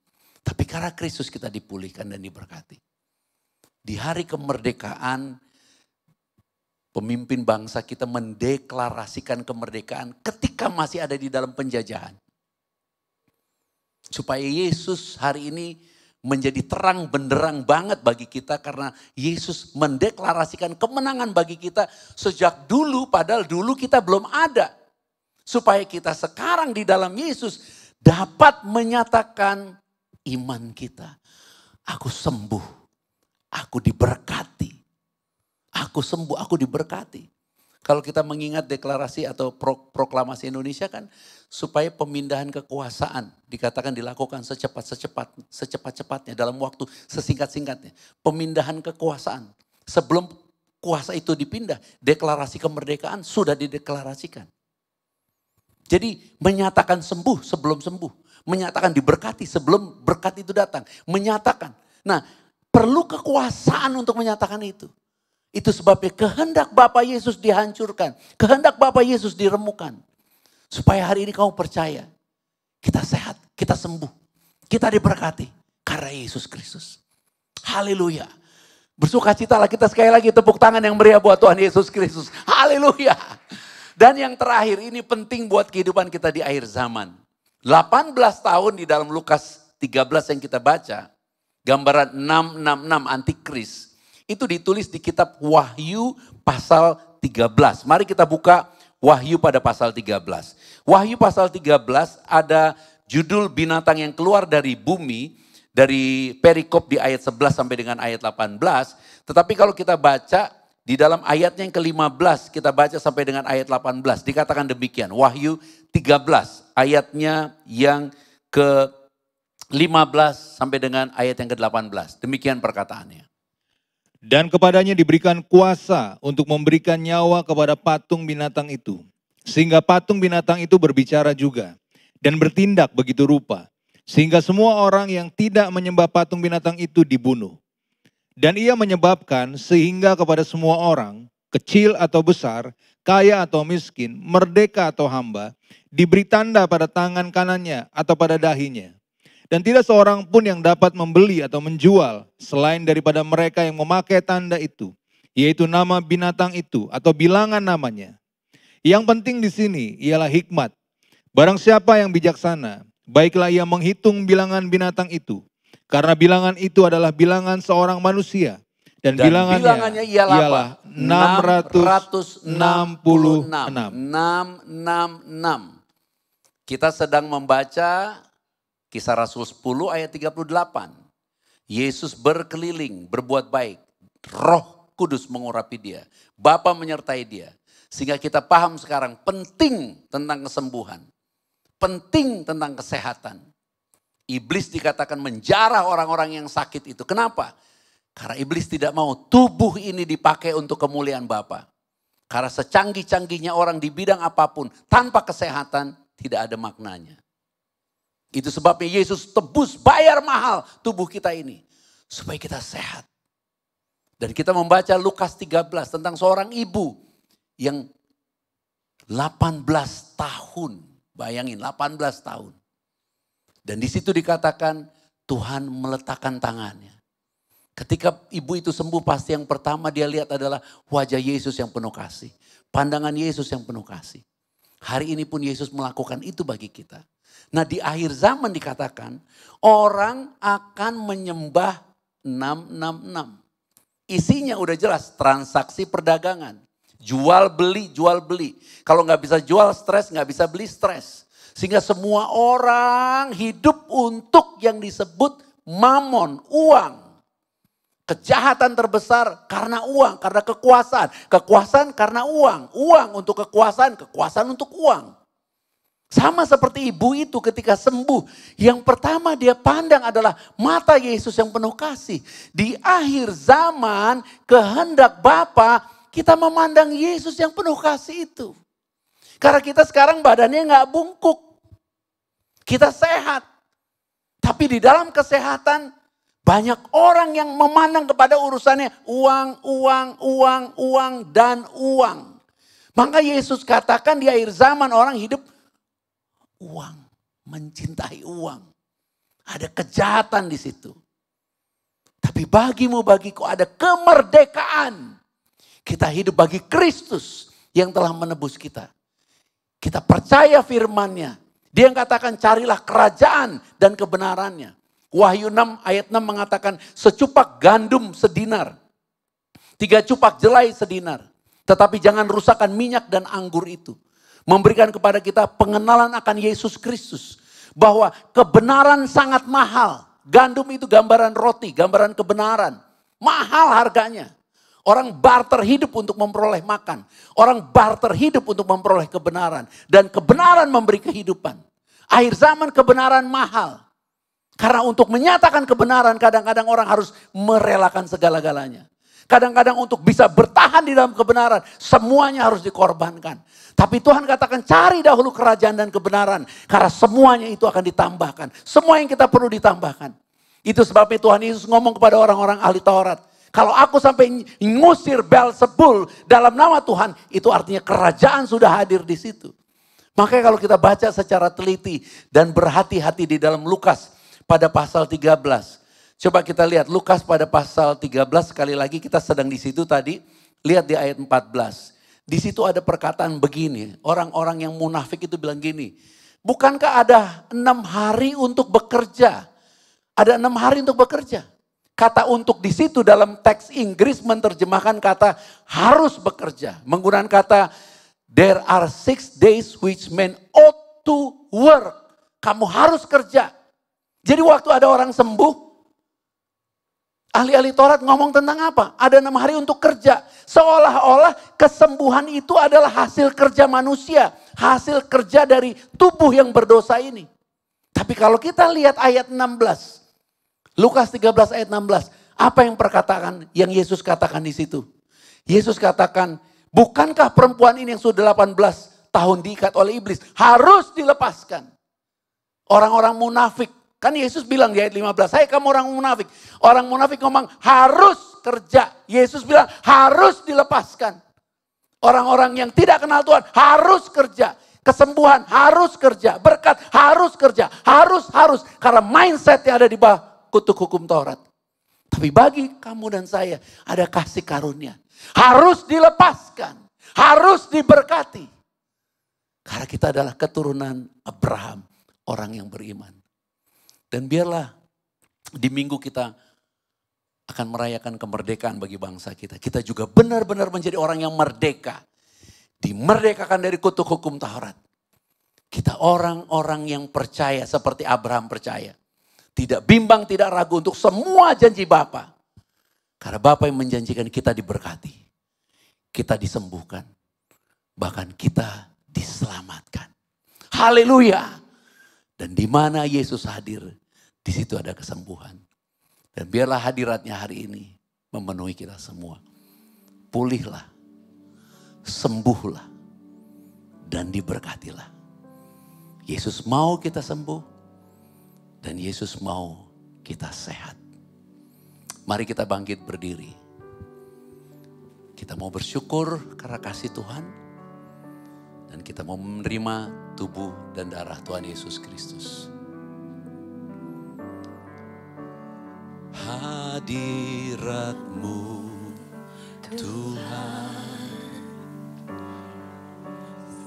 Tapi karena Kristus kita dipulihkan dan diberkati. Di hari kemerdekaan, pemimpin bangsa kita mendeklarasikan kemerdekaan ketika masih ada di dalam penjajahan. Supaya Yesus hari ini menjadi terang benderang banget bagi kita karena Yesus mendeklarasikan kemenangan bagi kita sejak dulu, padahal dulu kita belum ada. Supaya kita sekarang di dalam Yesus dapat menyatakan iman kita. Aku sembuh, aku diberkati. Aku sembuh, aku diberkati. Kalau kita mengingat deklarasi atau proklamasi Indonesia kan supaya pemindahan kekuasaan dikatakan dilakukan secepat-cepatnya dalam waktu sesingkat-singkatnya. Pemindahan kekuasaan. Sebelum kuasa itu dipindah, deklarasi kemerdekaan sudah dideklarasikan. Jadi menyatakan sembuh sebelum sembuh. Menyatakan diberkati sebelum berkat itu datang. Menyatakan. Nah, perlu kekuasaan untuk menyatakan itu. Itu sebabnya kehendak Bapa Yesus dihancurkan. Kehendak Bapa Yesus diremukan. Supaya hari ini kamu percaya. Kita sehat, kita sembuh. Kita diberkati karena Yesus Kristus. Haleluya. Bersukacitalah kita sekali lagi tepuk tangan yang meriah buat Tuhan Yesus Kristus. Haleluya. Dan yang terakhir ini penting buat kehidupan kita di akhir zaman. 18 tahun di dalam Lukas 13 yang kita baca. Gambaran 666 antikris. Itu ditulis di kitab Wahyu pasal 13. Mari kita buka Wahyu pada pasal 13. Wahyu pasal 13 ada judul binatang yang keluar dari bumi. Dari perikop di ayat 11 sampai dengan ayat 18. Tetapi kalau kita baca di dalam ayatnya yang ke-15 kita baca sampai dengan ayat 18. Dikatakan demikian. Wahyu 13 ayatnya yang ke-15 sampai dengan ayat yang ke-18. Demikian perkataannya. Dan kepadanya diberikan kuasa untuk memberikan nyawa kepada patung binatang itu. Sehingga patung binatang itu berbicara juga. Dan bertindak begitu rupa. Sehingga semua orang yang tidak menyembah patung binatang itu dibunuh. Dan ia menyebabkan sehingga kepada semua orang, kecil atau besar, kaya atau miskin, merdeka atau hamba, diberi tanda pada tangan kanannya atau pada dahinya. Dan tidak seorang pun yang dapat membeli atau menjual selain daripada mereka yang memakai tanda itu, yaitu nama binatang itu atau bilangan namanya. Yang penting di sini ialah hikmat. Barang siapa yang bijaksana, baiklah ia menghitung bilangan binatang itu. Karena bilangan itu adalah bilangan seorang manusia. Dan bilangannya ialah 666. 666. Kita sedang membaca Kisah Rasul 10 ayat 38. Yesus berkeliling, berbuat baik. Roh Kudus mengurapi dia. Bapa menyertai dia. Sehingga kita paham sekarang penting tentang kesembuhan. Penting tentang kesehatan. Iblis dikatakan menjarah orang-orang yang sakit itu. Kenapa? Karena iblis tidak mau tubuh ini dipakai untuk kemuliaan Bapa. Karena secanggih-canggihnya orang di bidang apapun, tanpa kesehatan tidak ada maknanya. Itu sebabnya Yesus tebus, bayar mahal tubuh kita ini. Supaya kita sehat. Dan kita membaca Lukas 13 tentang seorang ibu yang 18 tahun. Bayangin 18 tahun. Dan di situ dikatakan Tuhan meletakkan tangannya. Ketika ibu itu sembuh pasti yang pertama dia lihat adalah wajah Yesus yang penuh kasih. Pandangan Yesus yang penuh kasih. Hari ini pun Yesus melakukan itu bagi kita. Nah di akhir zaman dikatakan orang akan menyembah 666. Isinya udah jelas transaksi perdagangan. Jual beli, jual beli. Kalau nggak bisa jual stres, nggak bisa beli stres. Sehingga semua orang hidup untuk yang disebut mamon, uang. Kejahatan terbesar karena uang, karena kekuasaan. Kekuasaan karena uang. Uang untuk kekuasaan, kekuasaan untuk uang. Sama seperti ibu itu ketika sembuh. Yang pertama dia pandang adalah mata Yesus yang penuh kasih. Di akhir zaman kehendak Bapa kita memandang Yesus yang penuh kasih itu. Karena kita sekarang badannya nggak bungkuk. Kita sehat. Tapi di dalam kesehatan banyak orang yang memandang kepada urusannya uang, uang, uang, uang, dan uang. Maka Yesus katakan di akhir zaman orang hidup uang, mencintai uang. Ada kejahatan di situ. Tapi bagimu, bagiku ada kemerdekaan. Kita hidup bagi Kristus yang telah menebus kita. Kita percaya firman-Nya. Dia yang katakan carilah kerajaan dan kebenarannya. Wahyu 6 ayat 6 mengatakan secupak gandum sedinar. 3 cupak jelai sedinar. Tetapi jangan rusakkan minyak dan anggur itu. Memberikan kepada kita pengenalan akan Yesus Kristus. Bahwa kebenaran sangat mahal. Gandum itu gambaran roti, gambaran kebenaran. Mahal harganya. Orang barter hidup untuk memperoleh makan. Orang barter hidup untuk memperoleh kebenaran. Dan kebenaran memberi kehidupan. Akhir zaman kebenaran mahal. Karena untuk menyatakan kebenaran kadang-kadang orang harus merelakan segala-galanya. Kadang-kadang untuk bisa bertahan di dalam kebenaran semuanya harus dikorbankan. Tapi Tuhan katakan cari dahulu kerajaan dan kebenaran. Karena semuanya itu akan ditambahkan. Semua yang kita perlu ditambahkan. Itu sebabnya Tuhan Yesus ngomong kepada orang-orang ahli Taurat. Kalau aku sampai ngusir Beelzebul dalam nama Tuhan, itu artinya kerajaan sudah hadir di situ. Makanya kalau kita baca secara teliti dan berhati-hati di dalam Lukas pada pasal 13. Coba kita lihat Lukas pada pasal 13, sekali lagi kita sedang di situ tadi. Lihat di ayat 14. Di situ ada perkataan begini, orang-orang yang munafik itu bilang gini. Bukankah ada 6 hari untuk bekerja? Ada 6 hari untuk bekerja. Kata untuk di situ dalam teks Inggris menerjemahkan kata harus bekerja. Menggunakan kata there are 6 days which men ought to work. Kamu harus kerja. Jadi waktu ada orang sembuh, ahli-ahli Taurat ngomong tentang apa? Ada 6 hari untuk kerja. Seolah-olah kesembuhan itu adalah hasil kerja manusia. Hasil kerja dari tubuh yang berdosa ini. Tapi kalau kita lihat ayat 16. Lukas 13 ayat 16. Apa yang perkataan yang Yesus katakan di situ? Yesus katakan, bukankah perempuan ini yang sudah 18 tahun diikat oleh iblis harus dilepaskan? Orang-orang munafik. Kan Yesus bilang di ayat 15, hai kamu orang munafik. Orang munafik ngomong harus kerja. Yesus bilang harus dilepaskan. Orang-orang yang tidak kenal Tuhan harus kerja. Kesembuhan harus kerja. Berkat harus kerja. Harus. Karena mindsetnya ada di bawah kutuk hukum Taurat. Tapi bagi kamu dan saya ada kasih karunia. Harus dilepaskan. Harus diberkati. Karena kita adalah keturunan Abraham. Orang yang beriman. Dan biarlah di minggu kita akan merayakan kemerdekaan bagi bangsa kita. Kita juga benar-benar menjadi orang yang merdeka. Dimerdekakan dari kutuk hukum Taurat. Kita orang-orang yang percaya seperti Abraham percaya. Tidak bimbang, tidak ragu untuk semua janji Bapa. Karena Bapa yang menjanjikan kita diberkati. Kita disembuhkan. Bahkan kita diselamatkan. Haleluya. Dan di mana Yesus hadir, di situ ada kesembuhan. Dan biarlah hadiratnya hari ini memenuhi kita semua. Pulihlah, sembuhlah, dan diberkatilah. Yesus mau kita sembuh dan Yesus mau kita sehat. Mari kita bangkit berdiri. Kita mau bersyukur karena kasih Tuhan dan kita mau menerima tubuh dan darah Tuhan Yesus Kristus. Hadirat-Mu Tuhan,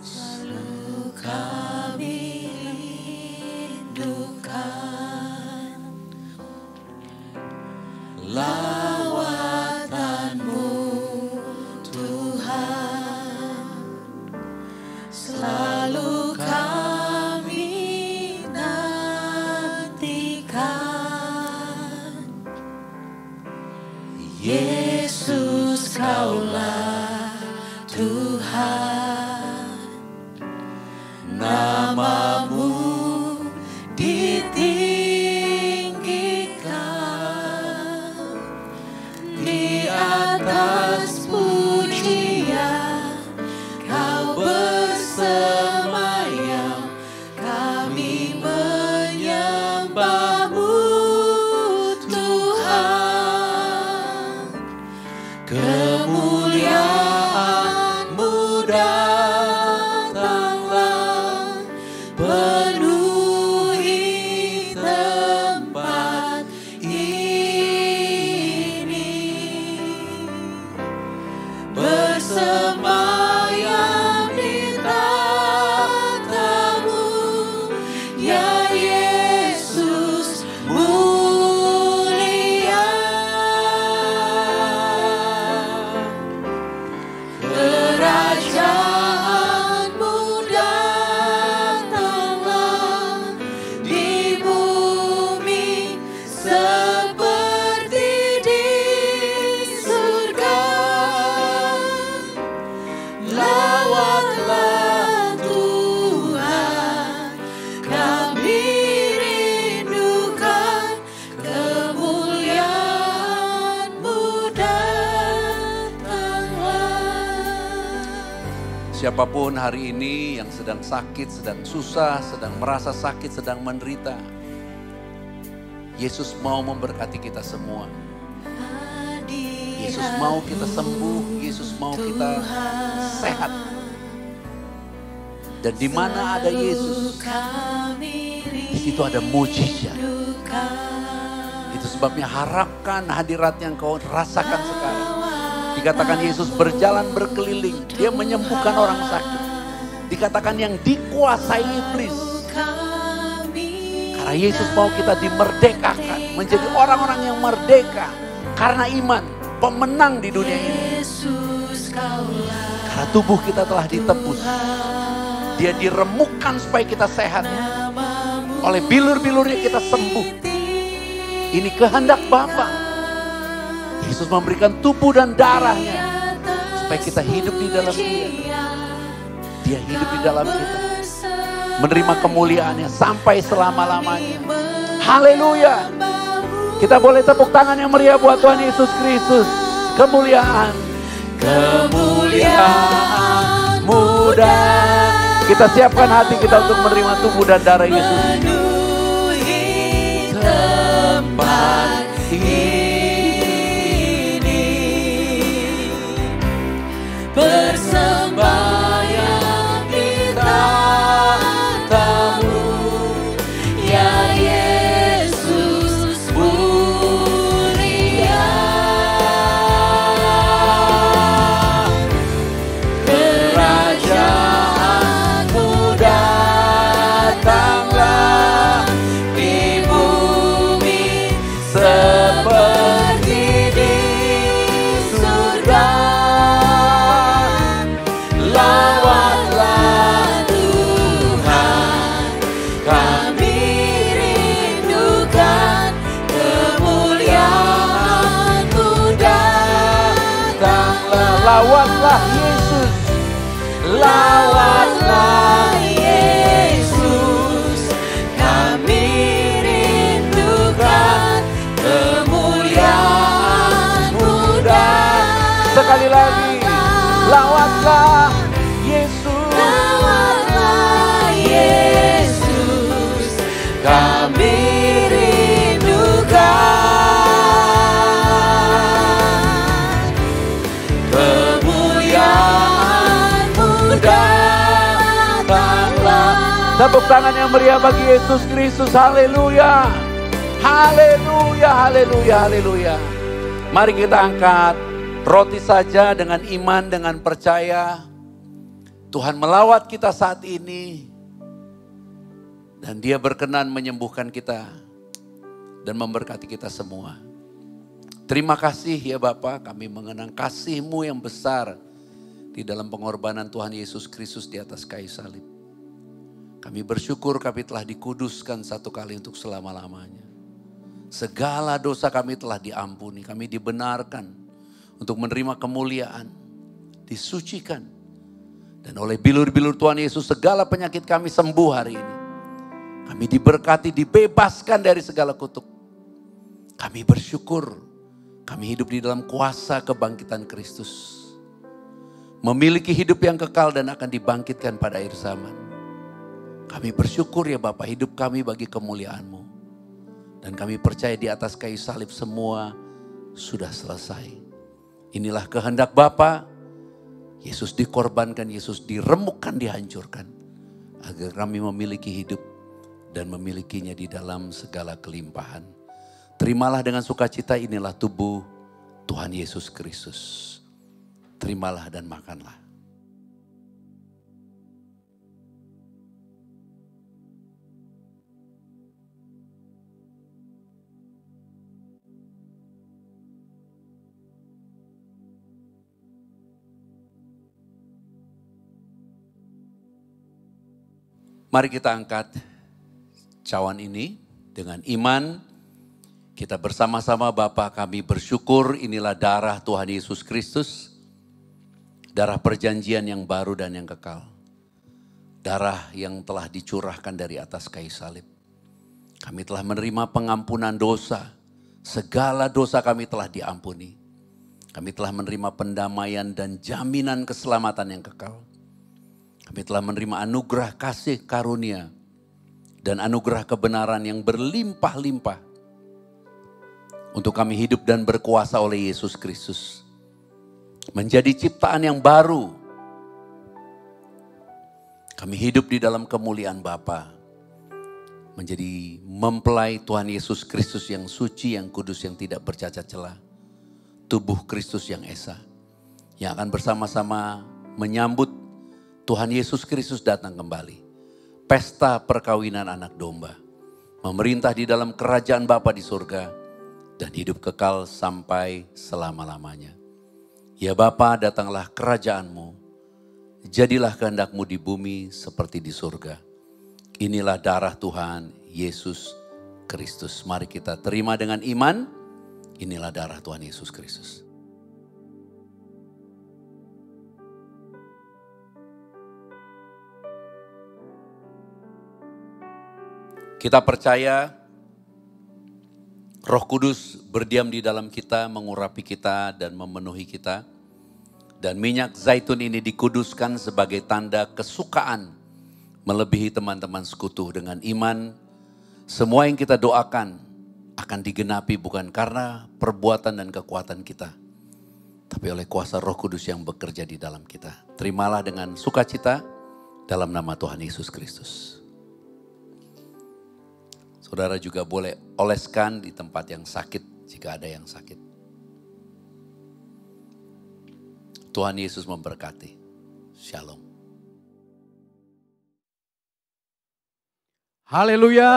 selalu kami rindukan. Lawatan-Mu Tuhan, selalu kami nantikan. Yesus, Kaulah Tuhan, nama-Mu ditinggikan di atas pujian. Kau bersemayam, kami menyembah-Mu Tuhan. Kemuliaan-Mu datanglah, penuhi tempat ini. Bersemayam di tata-Mu, ya Yesus mulia. Kerajaan-Mu datanglah di bumi seperti di surga. Lawatlah Tuhan, kami rindukan kemuliaan-Mu datanglah. Siapapun hari ini yang sedang sakit, sedang susah, sedang merasa sakit, sedang menderita, Yesus mau memberkati kita semua. Yesus mau kita sembuh, Yesus mau kita sehat. Dan di mana ada Yesus, di situ ada mujizat. Itu sebabnya harapkan hadirat yang kau rasakan sekarang. Dikatakan Yesus berjalan berkeliling, dia menyembuhkan orang sakit. Dikatakan yang dikuasai iblis. Karena Yesus mau kita dimerdekakan, menjadi orang-orang yang merdeka karena iman, pemenang di dunia ini. Karena tubuh kita telah ditebus. Dia diremukkan supaya kita sehat. Oleh bilur-bilurnya kita sembuh. Ini kehendak Bapa. Yesus memberikan tubuh dan darahnya supaya kita hidup di dalam Dia. Dia hidup di dalam kita. Menerima kemuliaannya sampai selama-lamanya. Haleluya. Kita boleh tepuk tangan yang meriah buat Tuhan Yesus Kristus. Kemuliaan. Kemuliaan-Mu datang. Kita siapkan hati kita untuk menerima tubuh dan darah Yesus. Penuhi tempat ini. Bersembayam di tata-Mu, ya Yesus mulia. Kerajaan-Mu datanglah Lawatlah Yesus, kami rindukan kemuliaan-Mu dan Sekali lagi, lawatlah Yesus. Lawatlah Yesus, kami rindukan kemuliaan-Mu datanglah. Tepuk tangan yang meriah bagi Yesus Kristus. Haleluya. Haleluya, haleluya, haleluya. Mari kita angkat roti saja dengan iman, dengan percaya. Tuhan melawat kita saat ini. Dan Dia berkenan menyembuhkan kita. Dan memberkati kita semua. Terima kasih ya Bapa, kami mengenang kasih-Mu yang besar. Di dalam pengorbanan Tuhan Yesus Kristus di atas kayu salib. Kami bersyukur kami telah dikuduskan satu kali untuk selama-lamanya. Segala dosa kami telah diampuni, kami dibenarkan untuk menerima kemuliaan, disucikan. Dan oleh bilur-bilur Tuhan Yesus segala penyakit kami sembuh hari ini. Kami diberkati, dibebaskan dari segala kutuk. Kami bersyukur, kami hidup di dalam kuasa kebangkitan Kristus. Memiliki hidup yang kekal dan akan dibangkitkan pada akhir zaman. Kami bersyukur ya Bapa, hidup kami bagi kemuliaan-Mu. Dan kami percaya di atas kayu salib semua sudah selesai. Inilah kehendak Bapa. Yesus dikorbankan, Yesus diremukkan, dihancurkan. Agar kami memiliki hidup dan memilikinya di dalam segala kelimpahan. Terimalah dengan sukacita, inilah tubuh Tuhan Yesus Kristus. Terimalah dan makanlah. Mari kita angkat cawan ini dengan iman. Kita bersama-sama Bapa, kami bersyukur inilah darah Tuhan Yesus Kristus. Darah perjanjian yang baru dan yang kekal. Darah yang telah dicurahkan dari atas kayu salib. Kami telah menerima pengampunan dosa. Segala dosa kami telah diampuni. Kami telah menerima pendamaian dan jaminan keselamatan yang kekal. Kami telah menerima anugerah kasih karunia dan anugerah kebenaran yang berlimpah-limpah untuk kami hidup dan berkuasa oleh Yesus Kristus. Menjadi ciptaan yang baru. Kami hidup di dalam kemuliaan Bapa. Menjadi mempelai Tuhan Yesus Kristus yang suci, yang kudus, yang tidak bercacat celah. Tubuh Kristus yang esa. Yang akan bersama-sama menyambut Tuhan Yesus Kristus datang kembali. Pesta perkawinan anak domba. Memerintah di dalam kerajaan Bapa di surga. Dan hidup kekal sampai selama-lamanya. Ya Bapa, datanglah kerajaan-Mu. Jadilah kehendak-Mu di bumi seperti di surga. Inilah darah Tuhan Yesus Kristus. Mari kita terima dengan iman. Inilah darah Tuhan Yesus Kristus. Kita percaya Roh Kudus berdiam di dalam kita, mengurapi kita dan memenuhi kita. Dan minyak zaitun ini dikuduskan sebagai tanda kesukaan melebihi teman-teman sekutu. Dengan iman, semua yang kita doakan akan digenapi bukan karena perbuatan dan kekuatan kita, tapi oleh kuasa Roh Kudus yang bekerja di dalam kita. Terimalah dengan sukacita dalam nama Tuhan Yesus Kristus. Saudara juga boleh oleskan di tempat yang sakit jika ada yang sakit. Tuhan Yesus memberkati. Shalom. Haleluya.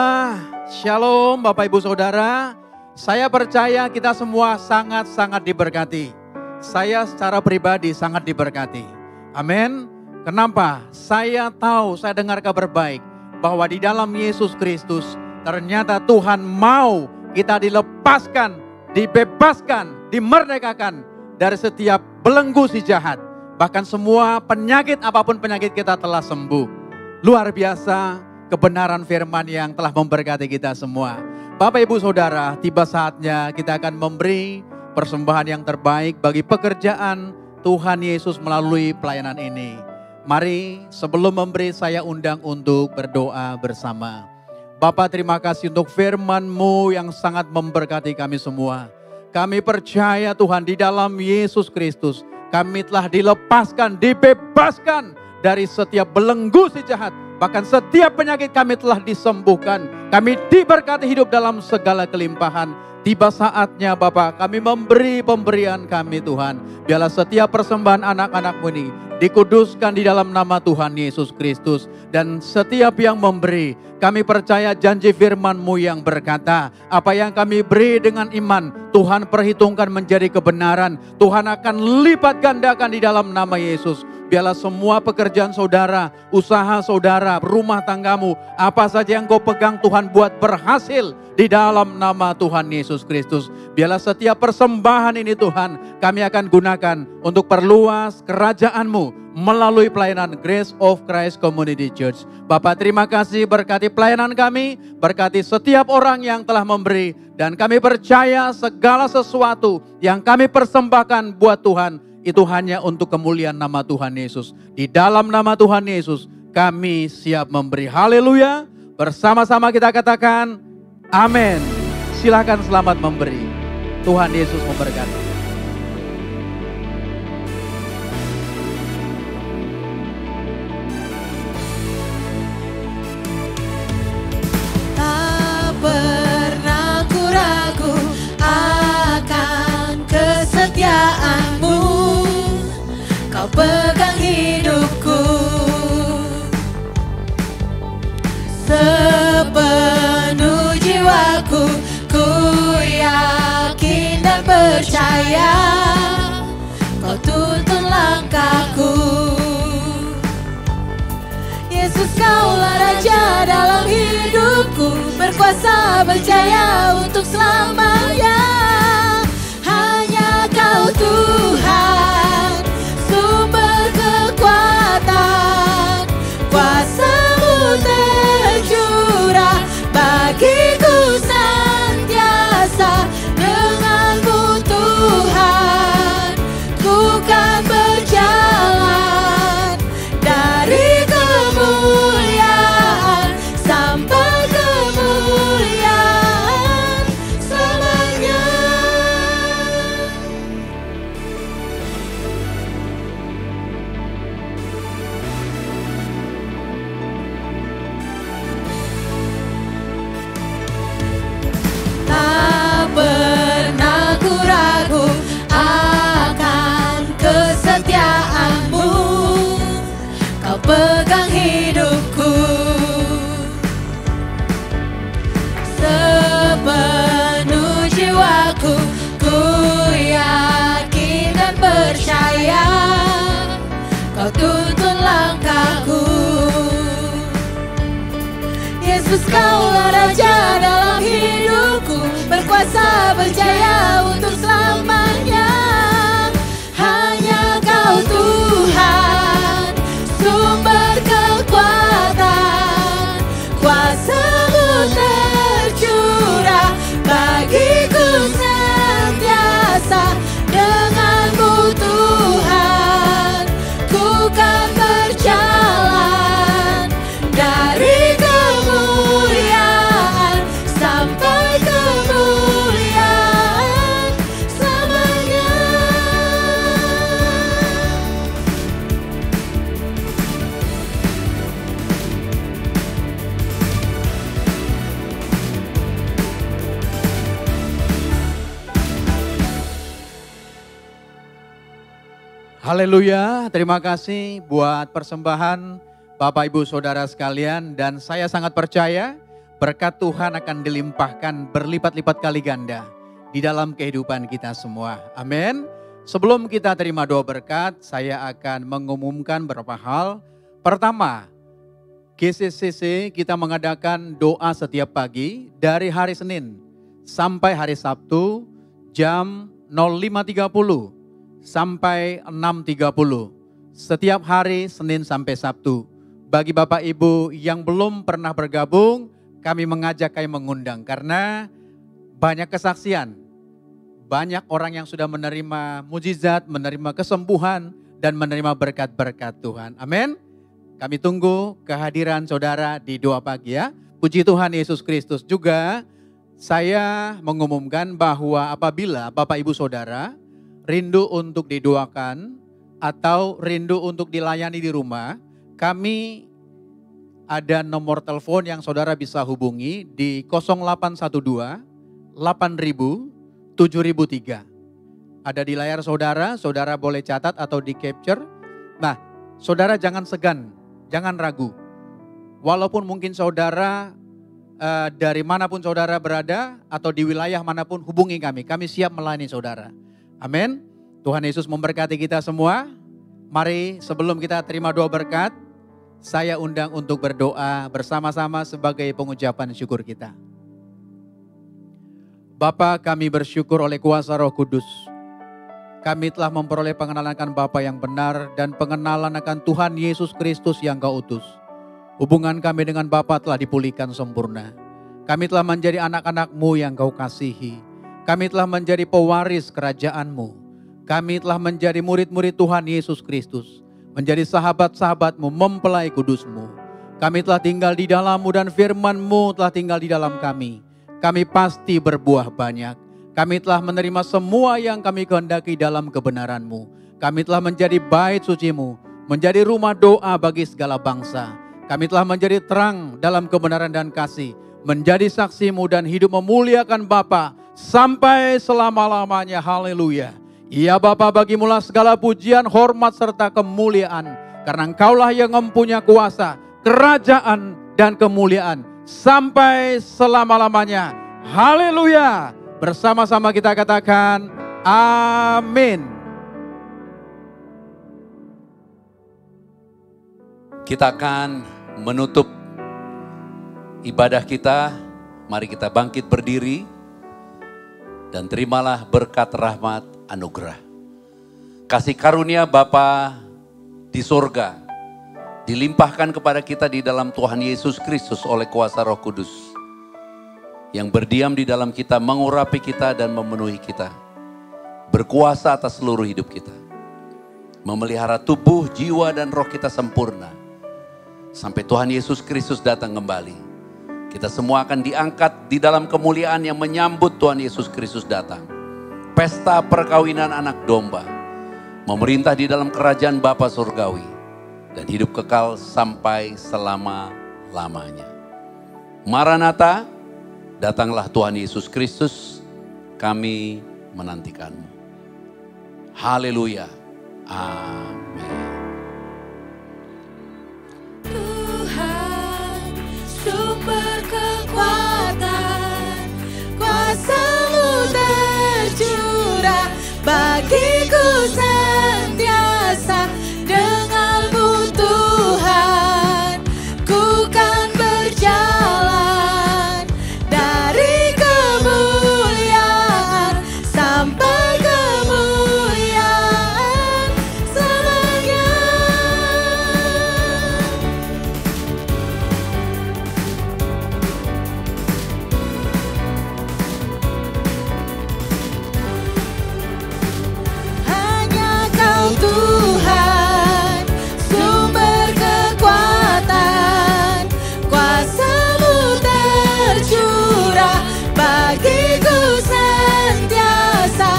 Shalom Bapak Ibu Saudara. Saya percaya kita semua sangat-sangat diberkati. Saya secara pribadi sangat diberkati. Amin. Kenapa? Saya tahu, saya dengar kabar baik bahwa di dalam Yesus Kristus ternyata Tuhan mau kita dilepaskan, dibebaskan, dimerdekakan dari setiap belenggu si jahat. Bahkan semua penyakit, apapun penyakit kita telah sembuh. Luar biasa kebenaran firman yang telah memberkati kita semua. Bapak Ibu Saudara, tiba saatnya kita akan memberi persembahan yang terbaik bagi pekerjaan Tuhan Yesus melalui pelayanan ini. Mari sebelum memberi saya undang untuk berdoa bersama. Bapak, terima kasih untuk firman-Mu yang sangat memberkati kami semua. Kami percaya Tuhan, di dalam Yesus Kristus kami telah dilepaskan, dibebaskan dari setiap belenggu si jahat. Bahkan setiap penyakit kami telah disembuhkan. Kami diberkati hidup dalam segala kelimpahan. Tiba saatnya Bapak, kami memberi pemberian kami Tuhan. Biarlah setiap persembahan anak-anak-Mu ini dikuduskan di dalam nama Tuhan Yesus Kristus. Dan setiap yang memberi, kami percaya janji firman-Mu yang berkata, apa yang kami beri dengan iman, Tuhan perhitungkan menjadi kebenaran. Tuhan akan lipat gandakan di dalam nama Yesus. Biarlah semua pekerjaan saudara, usaha saudara, rumah tanggamu, apa saja yang kau pegang Tuhan buat berhasil di dalam nama Tuhan Yesus Kristus. Biarlah setiap persembahan ini Tuhan kami akan gunakan untuk perluas kerajaan-Mu melalui pelayanan Grace of Christ Community Church. Bapak, terima kasih, berkati pelayanan kami, berkati setiap orang yang telah memberi, dan kami percaya segala sesuatu yang kami persembahkan buat Tuhan itu hanya untuk kemuliaan nama Tuhan Yesus. Di dalam nama Tuhan Yesus kami siap memberi. Haleluya. Bersama-sama kita katakan amin. Silakan selamat memberi. Tuhan Yesus memberkati. Tak pernah ku ragu akan kesetiaan-Mu. Kau pegang hidupku sepenuh jiwaku. Ku yakin dan percaya Kau tuntun langkahku. Yesus, Kaulah Raja dalam hidupku, berkuasa berjaya untuk selamanya. Hanya Kau Tuhan, sumber kekuatan, kuasa-Mu tercurah bagiku senantiasa. Dengan-Mu Tuhan, ku kan berjalan dari kemuliaan sampai kemuliaan selamanya. Tak pernah ku ragu akan kesetiaan-Mu. Kau pegang hidupku sepenuh jiwaku. Ku yakin dan percaya Kau tuntun langkahku. Yesus, Kaulah Raja dalam hidupku, berkuasa berjaya untuk selamanya. Hanya Kau Tuhan, sumber kekuatan, kuasa-Mu tercurah bagiku senantiasa. Dengan-Mu Tuhan, ku kan berjalan dari kemuliaan sampai kemuliaan selamanya. Haleluya, terima kasih buat persembahan Bapak Ibu Saudara sekalian. Dan saya sangat percaya berkat Tuhan akan dilimpahkan berlipat-lipat kali ganda di dalam kehidupan kita semua. Amin. Sebelum kita terima doa berkat, saya akan mengumumkan beberapa hal. Pertama, GCCC kita mengadakan doa setiap pagi dari hari Senin sampai hari Sabtu jam 05.30 sampai 6.30. setiap hari Senin sampai Sabtu. Bagi Bapak Ibu yang belum pernah bergabung, kami mengajak, kami mengundang. Karena banyak kesaksian, banyak orang yang sudah menerima mujizat, menerima kesembuhan, dan menerima berkat-berkat Tuhan. Amin. Kami tunggu kehadiran saudara di doa pagi ya. Puji Tuhan Yesus Kristus. Juga saya mengumumkan bahwa apabila Bapak Ibu Saudara rindu untuk didoakan atau rindu untuk dilayani di rumah, kami ada nomor telepon yang saudara bisa hubungi di 0812 8000 7003. Ada di layar saudara, saudara boleh catat atau di capture. Nah, saudara jangan segan, jangan ragu. Walaupun mungkin saudara dari manapun saudara berada atau di wilayah manapun, hubungi kami. Kami siap melayani saudara. Amin. Tuhan Yesus memberkati kita semua. Mari sebelum kita terima doa berkat, saya undang untuk berdoa bersama-sama sebagai pengucapan syukur kita. Bapa, kami bersyukur oleh kuasa Roh Kudus. Kami telah memperoleh pengenalan akan Bapa yang benar dan pengenalan akan Tuhan Yesus Kristus yang Kau utus. Hubungan kami dengan Bapa telah dipulihkan sempurna. Kami telah menjadi anak-anak-Mu yang Kau kasihi. Kami telah menjadi pewaris kerajaan-Mu. Kami telah menjadi murid-murid Tuhan Yesus Kristus. Menjadi sahabat-sahabat-Mu, mempelai kudus-Mu. Kami telah tinggal di dalam-Mu dan firman-Mu telah tinggal di dalam kami. Kami pasti berbuah banyak. Kami telah menerima semua yang kami kehendaki dalam kebenaran-Mu. Kami telah menjadi bait suci-Mu, menjadi rumah doa bagi segala bangsa. Kami telah menjadi terang dalam kebenaran dan kasih, menjadi saksi-Mu dan hidup memuliakan Bapa sampai selama-lamanya. Haleluya. Ya Bapa, bagimulah segala pujian, hormat serta kemuliaan. Karena Engkaulah yang mempunyai kuasa, kerajaan dan kemuliaan sampai selama-lamanya. Haleluya. Bersama-sama kita katakan amin. Kita akan menutup ibadah kita. Mari kita bangkit berdiri dan terimalah berkat rahmat anugerah. Kasih karunia Bapa di surga dilimpahkan kepada kita di dalam Tuhan Yesus Kristus oleh kuasa Roh Kudus yang berdiam di dalam kita, mengurapi kita dan memenuhi kita, berkuasa atas seluruh hidup kita, memelihara tubuh, jiwa dan roh kita sempurna sampai Tuhan Yesus Kristus datang kembali. Kita semua akan diangkat di dalam kemuliaan yang menyambut Tuhan Yesus Kristus datang. Pesta perkawinan anak domba, memerintah di dalam kerajaan Bapa surgawi dan hidup kekal sampai selama-lamanya. Maranatha, datanglah Tuhan Yesus Kristus, kami menantikanmu. Haleluya. Amin. Tuhan, sumber kekuatan, kuasa-Mu tercurah bagiku sentiasa. Dengan-Mu Tuhan, ku kan berjalan dari kemuliaan sampai kemuliaan selamanya. Hanya Kau Tuhan, sumber kekuatan, kuasa-Mu tercurah bagiku sentiasa.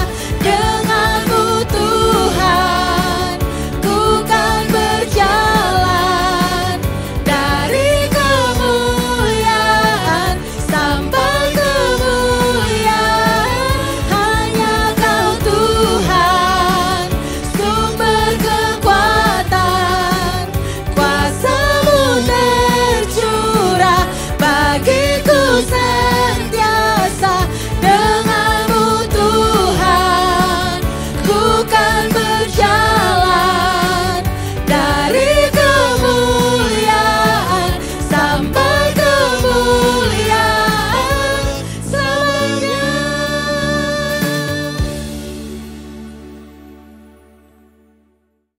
Dengan-Mu Tuhan, ku kan berjalan dari kemuliaan sampai kemuliaan. Hanya Kau Tuhan, sumber kekuatan, kuasa-Mu tercurah bagiku